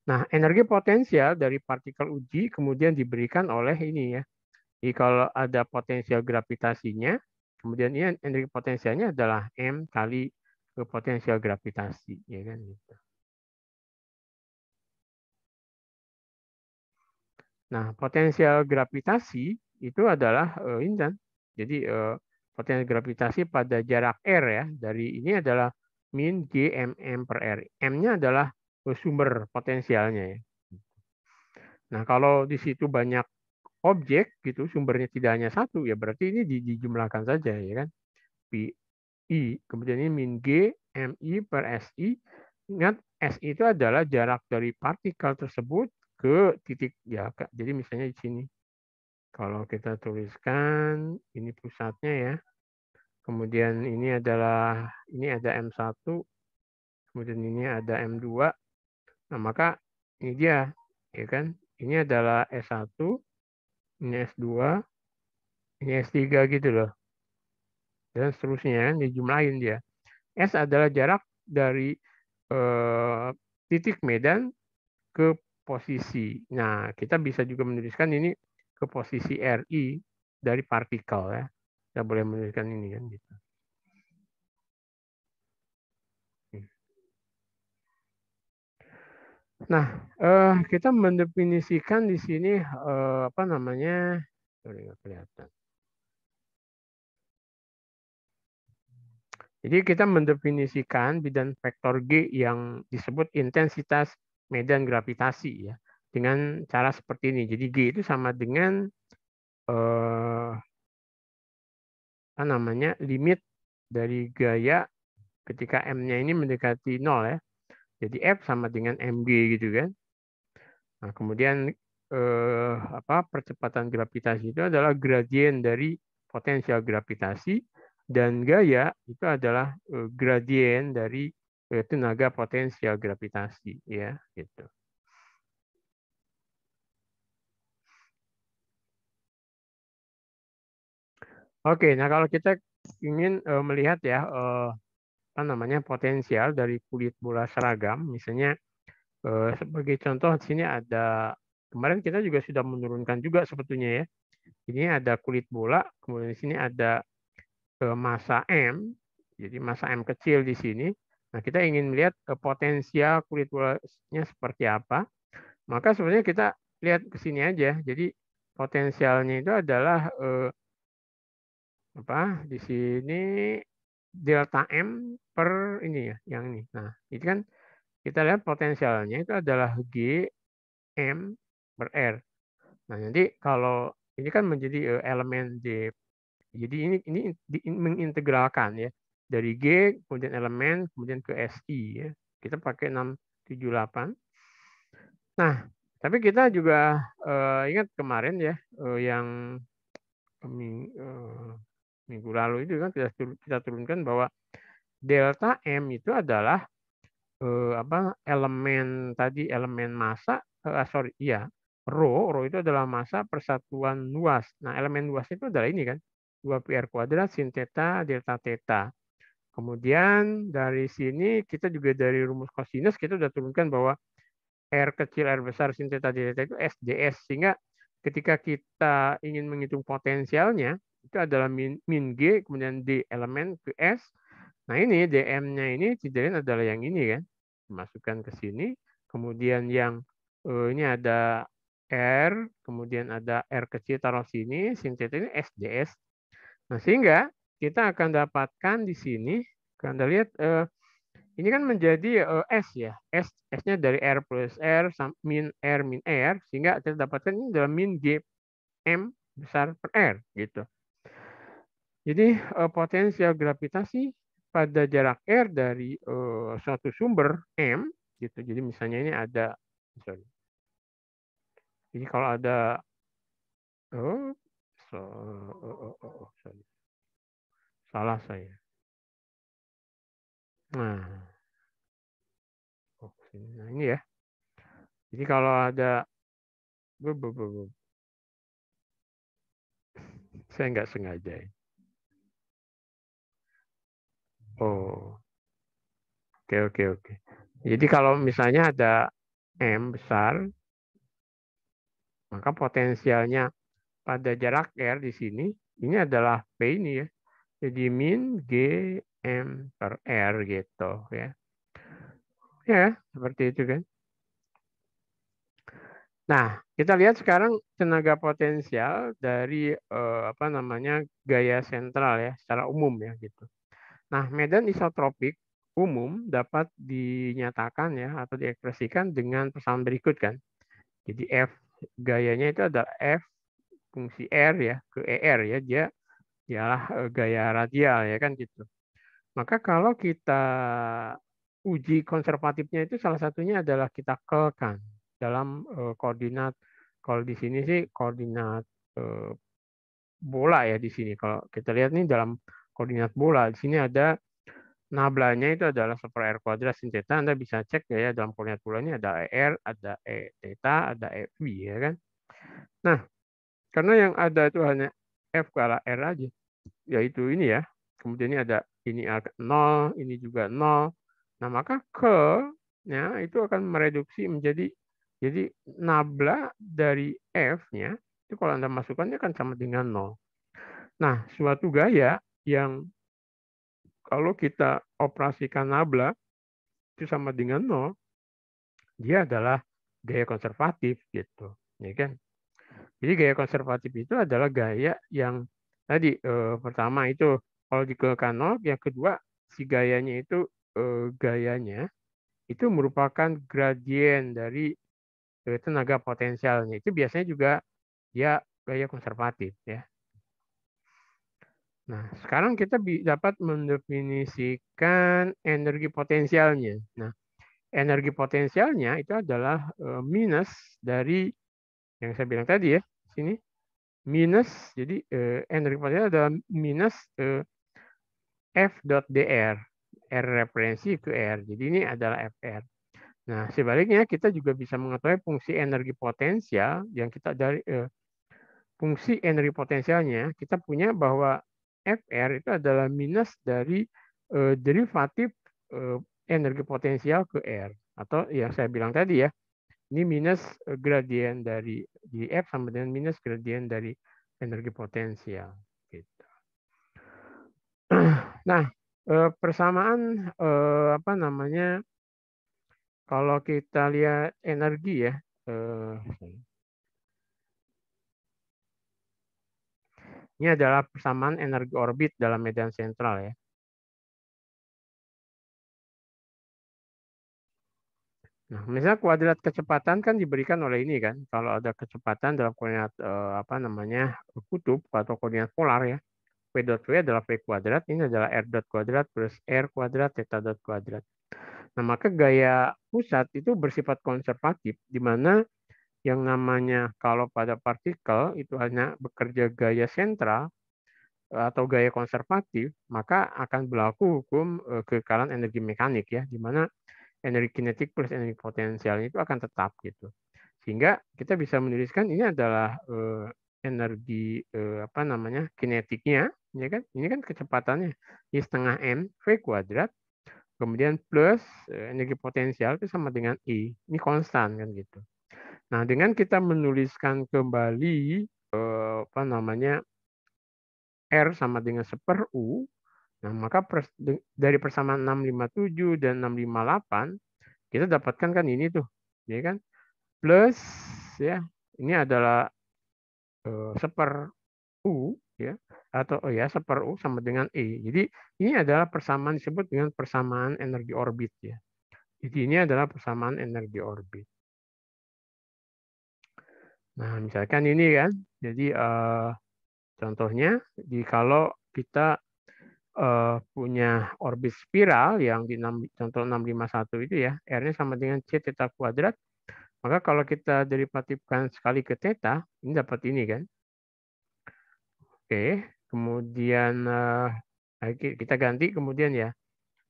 nah, energi potensial dari partikel uji kemudian diberikan oleh ini ya. Jadi kalau ada potensial gravitasinya, kemudian ini energi potensialnya adalah M kali potensial gravitasi ya kan gitu. Nah, potensial gravitasi itu adalah ini kan. Jadi potensial gravitasi pada jarak R ya, dari ini adalah min GMM per R. M-nya adalah sumber potensialnya ya. Nah, kalau di situ banyak objek gitu, sumbernya tidak hanya satu, ya berarti ini dijumlahkan saja ya kan. Pi I, kemudian ini min G MI per SI. Ingat, SI itu adalah jarak dari partikel tersebut ke titik ya. Jadi misalnya di sini. Kalau kita tuliskan ini pusatnya ya. Kemudian ini ada M1, kemudian ini ada M2. Nah, maka ini dia ya kan. Ini adalah S1, ini S2, ini S3 gitu loh. Dan seterusnya kan dijumlahin dia. S adalah jarak dari titik medan ke posisi. Nah, kita bisa juga menuliskan ini ke posisi RI dari partikel ya. Kita boleh menuliskan ini kan gitu. Nah, kita mendefinisikan di sini nggak kelihatan. Jadi kita mendefinisikan bidang vektor G yang disebut intensitas medan gravitasi ya. dengan cara seperti ini. Jadi G itu sama dengan apa namanya, limit dari gaya ketika M-nya ini mendekati 0 ya. Jadi F sama dengan MG gitu kan. Nah, kemudian percepatan gravitasi itu adalah gradien dari potensial gravitasi, dan gaya itu adalah gradien dari tenaga potensial gravitasi ya gitu. Oke, nah kalau kita ingin melihat ya apa namanya, potensial dari kulit bola seragam, misalnya sebagai contoh di sini ada, kemarin kita juga sudah menurunkan juga sebetulnya ya. Ini ada kulit bola, kemudian di sini ada massa M, jadi massa M kecil di sini. Nah, kita ingin melihat potensial kulit bolanya seperti apa. Maka sebenarnya kita lihat ke sini aja. Jadi potensialnya itu adalah di sini delta M per ini ya, yang ini. Nah, ini kan kita lihat potensialnya itu adalah G M per R. Nah, nanti kalau ini kan menjadi elemen D. Jadi ini mengintegralkan ya dari G kemudian elemen kemudian ke SI ya. Kita pakai 678. Nah, tapi kita juga ingat kemarin ya yang minggu lalu itu kan kita turunkan bahwa delta M itu adalah elemen tadi, elemen massa, rho itu adalah massa persatuan luas. Nah, elemen luas itu adalah ini kan, 2πr kuadrat sin theta delta theta. Kemudian dari sini kita juga dari rumus kosinus kita sudah turunkan bahwa R kecil R besar sin theta delta itu SDS, sehingga ketika kita ingin menghitung potensialnya itu adalah min G kemudian D elemen ke S. Nah, ini DM-nya ini tidak adalah yang ini kan, dimasukkan ke sini. Kemudian yang ini ada R, kemudian ada R kecil taruh sini, sin theta ini SDS. Nah, sehingga kita akan dapatkan di sini, Anda lihat ini kan menjadi S ya. S-nya dari R plus R, min R, sehingga kita dapatkan ini adalah min G M besar per R gitu. Jadi potensial gravitasi pada jarak R dari suatu sumber M gitu. Jadi misalnya ini ada, jadi kalau ada salah saya. Nah, ini ya. Jadi kalau ada saya nggak sengaja ya. Oh, oke. Jadi kalau misalnya ada M besar, maka potensialnya pada jarak R di sini, ini adalah P ini ya. Jadi min G M per R gitu ya. Ya, seperti itu kan. Nah, kita lihat sekarang tenaga potensial dari gaya sentral ya, secara umum ya gitu. Nah, medan isotropik umum dapat dinyatakan ya atau diekspresikan dengan pesan berikut kan. Jadi F gayanya itu adalah F fungsi R ya ke ER ya, dia ialah gaya radial ya kan gitu. Maka kalau kita uji konservatifnya itu salah satunya adalah kita kelkan dalam koordinat, kalau di sini sih koordinat bola ya di sini. Kalau kita lihat nih dalam koordinat bola, di sini ada nablanya itu adalah 1/r kuadrat sin theta. Anda bisa cek ya dalam koordinat bola ini ada ER, ada E theta, ada EV ya kan. Nah, karena yang ada itu hanya F ke arah R aja, yaitu ini ya. Kemudian ini ada ini 0, ini juga 0. Nah, maka ke-nya itu akan mereduksi menjadi, jadi nabla dari F-nya itu kalau Anda masukkan dia akan sama dengan 0. Nah, suatu gaya yang kalau kita operasikan nabla itu sama dengan 0, dia adalah gaya konservatif gitu, ya kan? Jadi gaya konservatif itu adalah gaya yang tadi pertama itu kalau dikeluarkan 0, yang kedua si gayanya itu gayanya itu merupakan gradien dari tenaga potensialnya. Itu biasanya juga dia gaya konservatif ya. Nah, sekarang kita dapat mendefinisikan energi potensialnya. Nah, energi potensialnya itu adalah minus dari yang saya bilang tadi ya, sini minus, jadi energi potensial adalah minus F.dr, R referensi ke R. Jadi ini adalah FR. Nah, sebaliknya kita juga bisa mengetahui fungsi energi potensial yang kita dari fungsi energi potensialnya kita punya bahwa FR itu adalah minus dari derivatif energi potensial ke R, atau yang saya bilang tadi ya, ini minus gradien dari di F sama dengan minus gradien dari energi potensial. Gitu. Nah, persamaan apa namanya? Kalau kita lihat energi ya, ini adalah persamaan energi orbit dalam medan sentral ya. Nah, misalnya kuadrat kecepatan kan diberikan oleh ini kan. Kalau ada kecepatan dalam koordinat apa namanya kutub atau koordinat polar ya. V dot V adalah V kuadrat, ini adalah R dot kuadrat plus R kuadrat theta dot kuadrat. Nah, maka gaya pusat itu bersifat konservatif, di mana yang namanya kalau pada partikel itu hanya bekerja gaya sentral atau gaya konservatif, maka akan berlaku hukum kekekalan energi mekanik ya, di mana energi kinetik plus energi potensial itu akan tetap gitu. Sehingga kita bisa menuliskan ini adalah energi apa namanya kinetiknya, ya kan? Ini kan kecepatannya ini setengah m v kuadrat, kemudian plus energi potensial itu sama dengan I. Ini konstan kan gitu. Nah, dengan kita menuliskan kembali apa namanya R sama dengan 1/U, nah maka dari persamaan 657 dan 658 kita dapatkan kan ini tuh, ya kan? Plus ya, ini adalah 1/U ya, atau oh ya 1/U sama dengan E. Jadi ini adalah persamaan disebut dengan persamaan energi orbit ya. Jadi ini adalah persamaan energi orbit. Nah, misalkan ini kan, jadi contohnya kalau kita punya orbit spiral yang di contoh 651 itu ya, R-nya sama dengan C theta kuadrat, maka kalau kita derivatifkan sekali ke theta, ini dapat ini kan. Oke, kemudian kita ganti kemudian ya.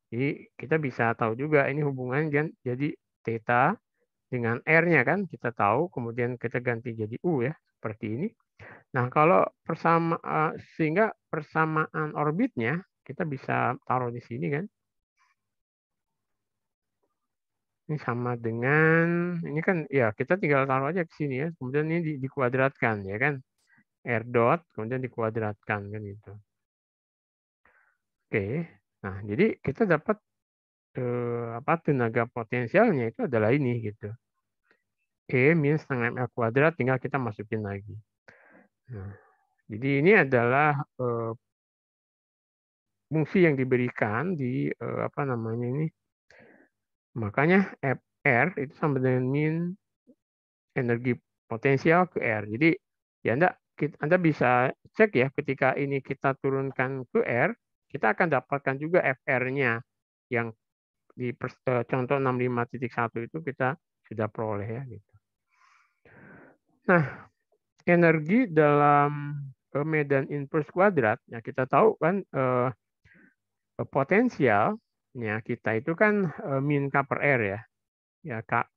Jadi kita bisa tahu juga ini hubungan jadi theta dengan R-nya kan, kita tahu, kemudian kita ganti jadi U ya, seperti ini. Nah, kalau sehingga persamaan orbitnya kita bisa taruh di sini kan. Ini sama dengan, ini kan ya kita tinggal taruh aja ke sini ya. Kemudian ini dikuadratkan ya kan. R dot, kemudian dikuadratkan kan gitu. Oke, nah jadi kita dapat apa tenaga potensialnya itu adalah ini gitu. E minus setengah ml kuadrat, tinggal kita masukin lagi. Nah, jadi ini adalah fungsi yang diberikan di apa namanya ini. Makanya FR itu sama dengan min energi potensial ke R. Jadi ya Anda bisa cek ya ketika ini kita turunkan ke R, kita akan dapatkan juga FR-nya yang di contoh 65.1 itu kita sudah peroleh ya gitu. Nah, energi dalam medan inverse kuadrat ya kita tahu kan potensialnya kita itu kan min K per R ya. Ya K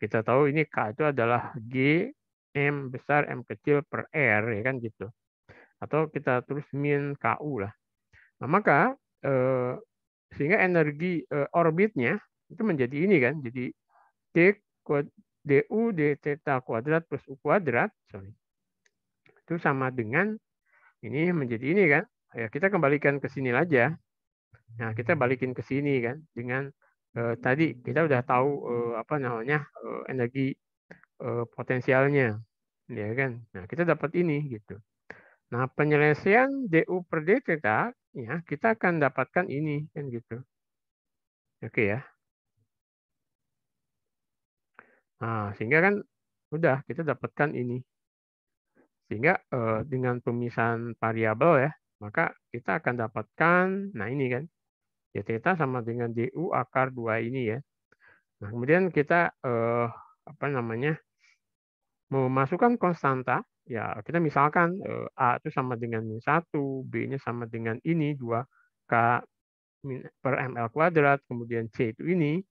kita tahu ini K itu adalah G M besar M kecil per R ya kan gitu. Atau kita tulis min KU lah. Nah, maka sehingga energi orbitnya itu menjadi ini kan, jadi DU d theta kuadrat plus U kuadrat, itu sama dengan ini menjadi ini kan. Ya kita kembalikan ke sini aja. Nah, kita balikin ke sini kan dengan tadi kita udah tahu apa namanya energi potensialnya, ya kan. Nah, kita dapat ini gitu. Nah, penyelesaian DU per D theta, ya, kita akan dapatkan ini kan gitu. Oke ya. Nah, sehingga kan udah kita dapatkan ini. Sehingga dengan pemisahan variabel ya, maka kita akan dapatkan, nah ini kan, ya theta sama dengan du akar 2 ini ya. Nah, kemudian kita apa namanya, memasukkan konstanta, ya kita misalkan A itu sama dengan min 1, B-nya sama dengan ini 2K per ml kuadrat, kemudian C itu ini.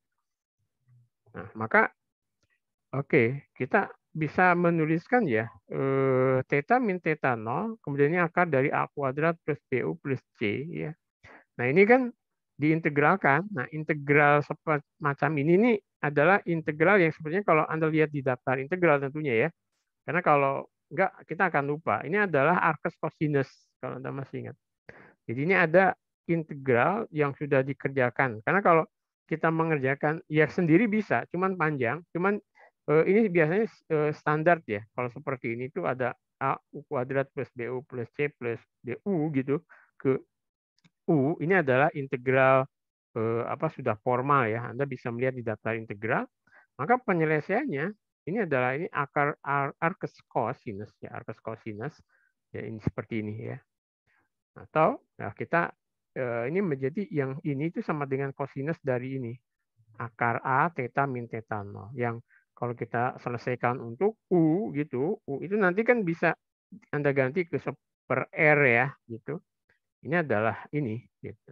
Nah, maka oke, kita bisa menuliskan ya theta min theta 0, kemudian ini akar dari A kuadrat plus BU plus C ya. Nah, ini kan diintegralkan. Nah, integral semacam ini nih adalah integral yang sebenarnya kalau Anda lihat di daftar integral tentunya ya. Karena kalau enggak kita akan lupa. Ini adalah arcus cosinus kalau Anda masih ingat. Jadi ini ada integral yang sudah dikerjakan. Karena kalau kita mengerjakan ya sendiri bisa, cuman panjang, cuman ini biasanya standar ya. Kalau seperti ini itu ada A U kuadrat plus BU plus C plus DU gitu ke U. Ini adalah integral apa sudah formal ya. Anda bisa melihat di daftar integral. Maka penyelesaiannya ini adalah ini akar arcus cosinus ya, arcus cosinus ya, ini seperti ini ya. Atau ya kita ini menjadi yang ini itu sama dengan cosinus dari ini akar A theta min theta 0 yang kalau kita selesaikan untuk U gitu, U itu nanti kan bisa Anda ganti ke per R ya gitu. Ini adalah ini gitu.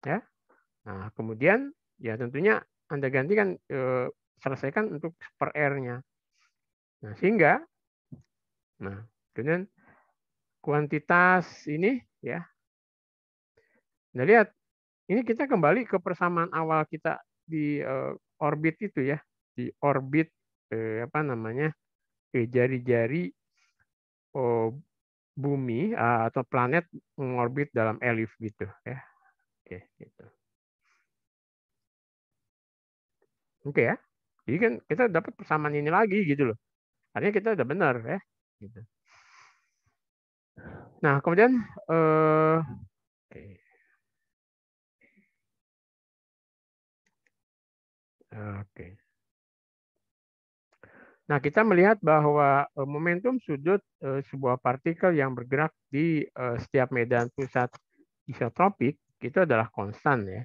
Ya. Nah, kemudian ya tentunya Anda gantikan selesaikan untuk per R-nya. Nah, sehingga kemudian kuantitas ini ya. Nah, lihat ini kita kembali ke persamaan awal kita di orbit itu ya, di orbit apa namanya jari-jari bumi atau planet mengorbit dalam elif gitu ya. Oke, gitu. Oke ya. Jadi kan kita dapat persamaan ini lagi gitu loh. Artinya kita udah benar ya. Gitu. Nah kemudian oke. Nah, kita melihat bahwa momentum sudut sebuah partikel yang bergerak di setiap medan pusat isotropik itu adalah konstan ya.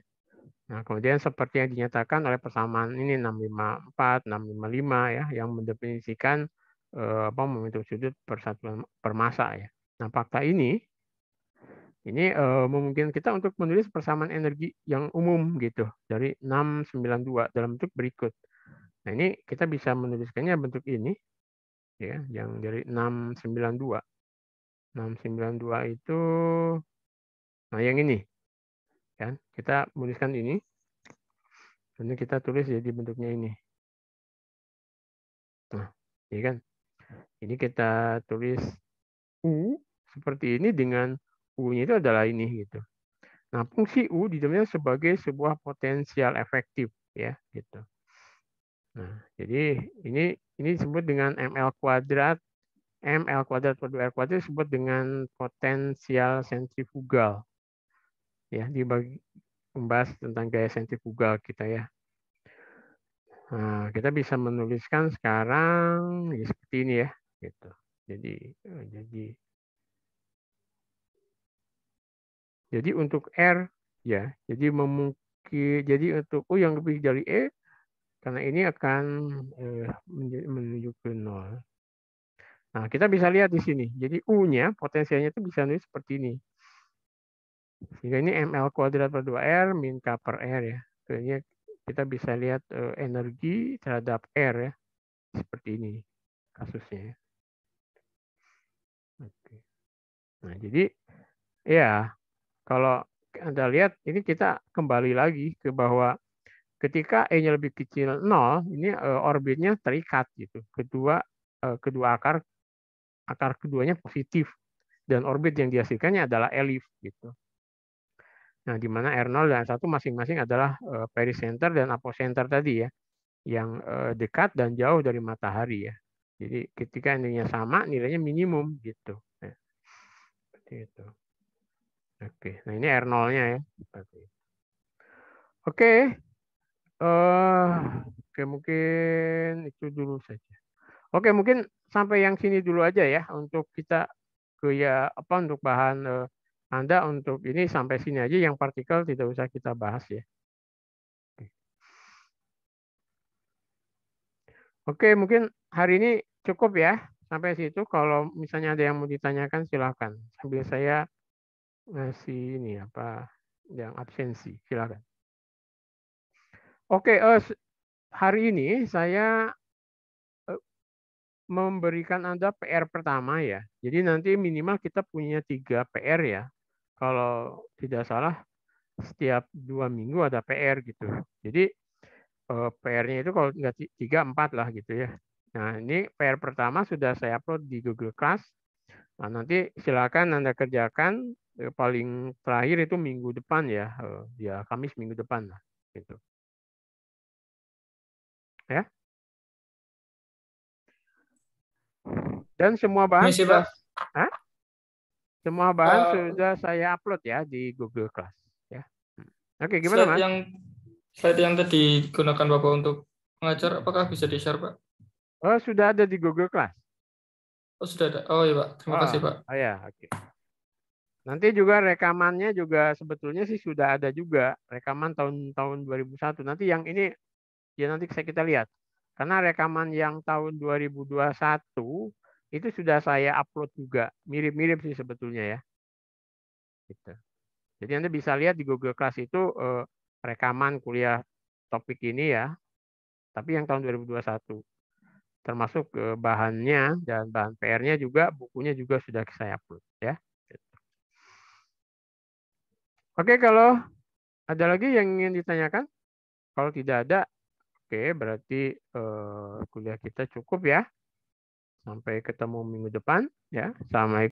Nah, kemudian seperti yang dinyatakan oleh persamaan ini 654, 655 ya, yang mendefinisikan apa momentum sudut persatuan per massa ya. Nah, fakta ini memungkinkan kita untuk menulis persamaan energi yang umum gitu dari 692 dalam bentuk berikut. Nah, ini kita bisa menuliskannya bentuk ini ya, yang dari 692. 692 itu nah yang ini kan. Kita menuliskan ini. Ini kita tulis jadi bentuknya ini. Nah, ini kan. Ini kita tulis U seperti ini dengan U-nya itu adalah ini gitu. Nah, fungsi U didefinisikan sebagai sebuah potensial efektif ya gitu. Nah, jadi ini disebut dengan ml kuadrat per 2R kuadrat disebut dengan potensial sentrifugal. Ya, dibagi membahas tentang gaya sentrifugal kita ya. Nah, kita bisa menuliskan sekarang ya seperti ini ya, gitu. Jadi untuk R ya, jadi untuk U yang lebih dari E karena ini akan menuju ke 0. Nah, kita bisa lihat di sini. Jadi U-nya potensialnya itu bisa nulis seperti ini. Sehingga ini ml kuadrat per 2R min K per R ya. Jadi kita bisa lihat energi terhadap R ya. Seperti ini kasusnya. Oke. Nah, jadi ya kalau Anda lihat ini kita kembali lagi ke bahwa ketika E-nya lebih kecil 0, ini orbitnya terikat gitu. Kedua akar keduanya positif dan orbit yang dihasilkannya adalah elif gitu. Nah, di mana R0 dan R1 masing-masing adalah pericenter dan apocenter tadi ya, yang dekat dan jauh dari matahari ya. Jadi ketika nilainya sama, nilainya minimum gitu. Nah, seperti itu. Oke, nah ini R0-nya ya. Oke, Oke, mungkin itu dulu saja. Oke, mungkin sampai yang sini dulu aja ya untuk kita untuk bahan Anda untuk ini sampai sini aja, yang partikel tidak usah kita bahas ya. Oke, mungkin hari ini cukup ya sampai situ. Kalau misalnya ada yang mau ditanyakan silakan. Sambil saya ngasih ini yang absensi, silakan. Oke, hari ini saya memberikan Anda PR pertama ya. Jadi nanti minimal kita punya 3 PR ya. Kalau tidak salah setiap 2 minggu ada PR gitu. Jadi PR-nya itu kalau nggak 3, 4 lah gitu ya. Nah, ini PR pertama sudah saya upload di Google Class. Nah, nanti silakan Anda kerjakan, paling terakhir itu minggu depan ya, Kamis minggu depan lah gitu. Ya. Dan semua bahan Misi, sudah Pak. semua bahan Eh, sudah saya upload ya di Google Class ya. Oke, gimana slide Mas? yang slide yang tadi digunakan Bapak untuk mengajar, apakah bisa di-share, Pak? Oh, sudah ada di Google Class. Oh, sudah ada. Oh iya, Pak. Terima kasih, Pak. Oh ya, oke. Nanti juga rekamannya juga sebetulnya sih sudah ada juga rekaman tahun 2001. Nanti yang ini ya nanti kita lihat. Karena rekaman yang tahun 2021 itu sudah saya upload juga. Mirip-mirip sih sebetulnya ya. Gitu. Jadi Anda bisa lihat di Google Class itu rekaman kuliah topik ini ya. Tapi yang tahun 2021. Termasuk bahannya dan bahan PR-nya juga, bukunya juga sudah saya upload ya. Oke, kalau ada lagi yang ingin ditanyakan? Kalau tidak ada, oke, berarti kuliah kita cukup ya. Sampai ketemu minggu depan ya. Assalamualaikum.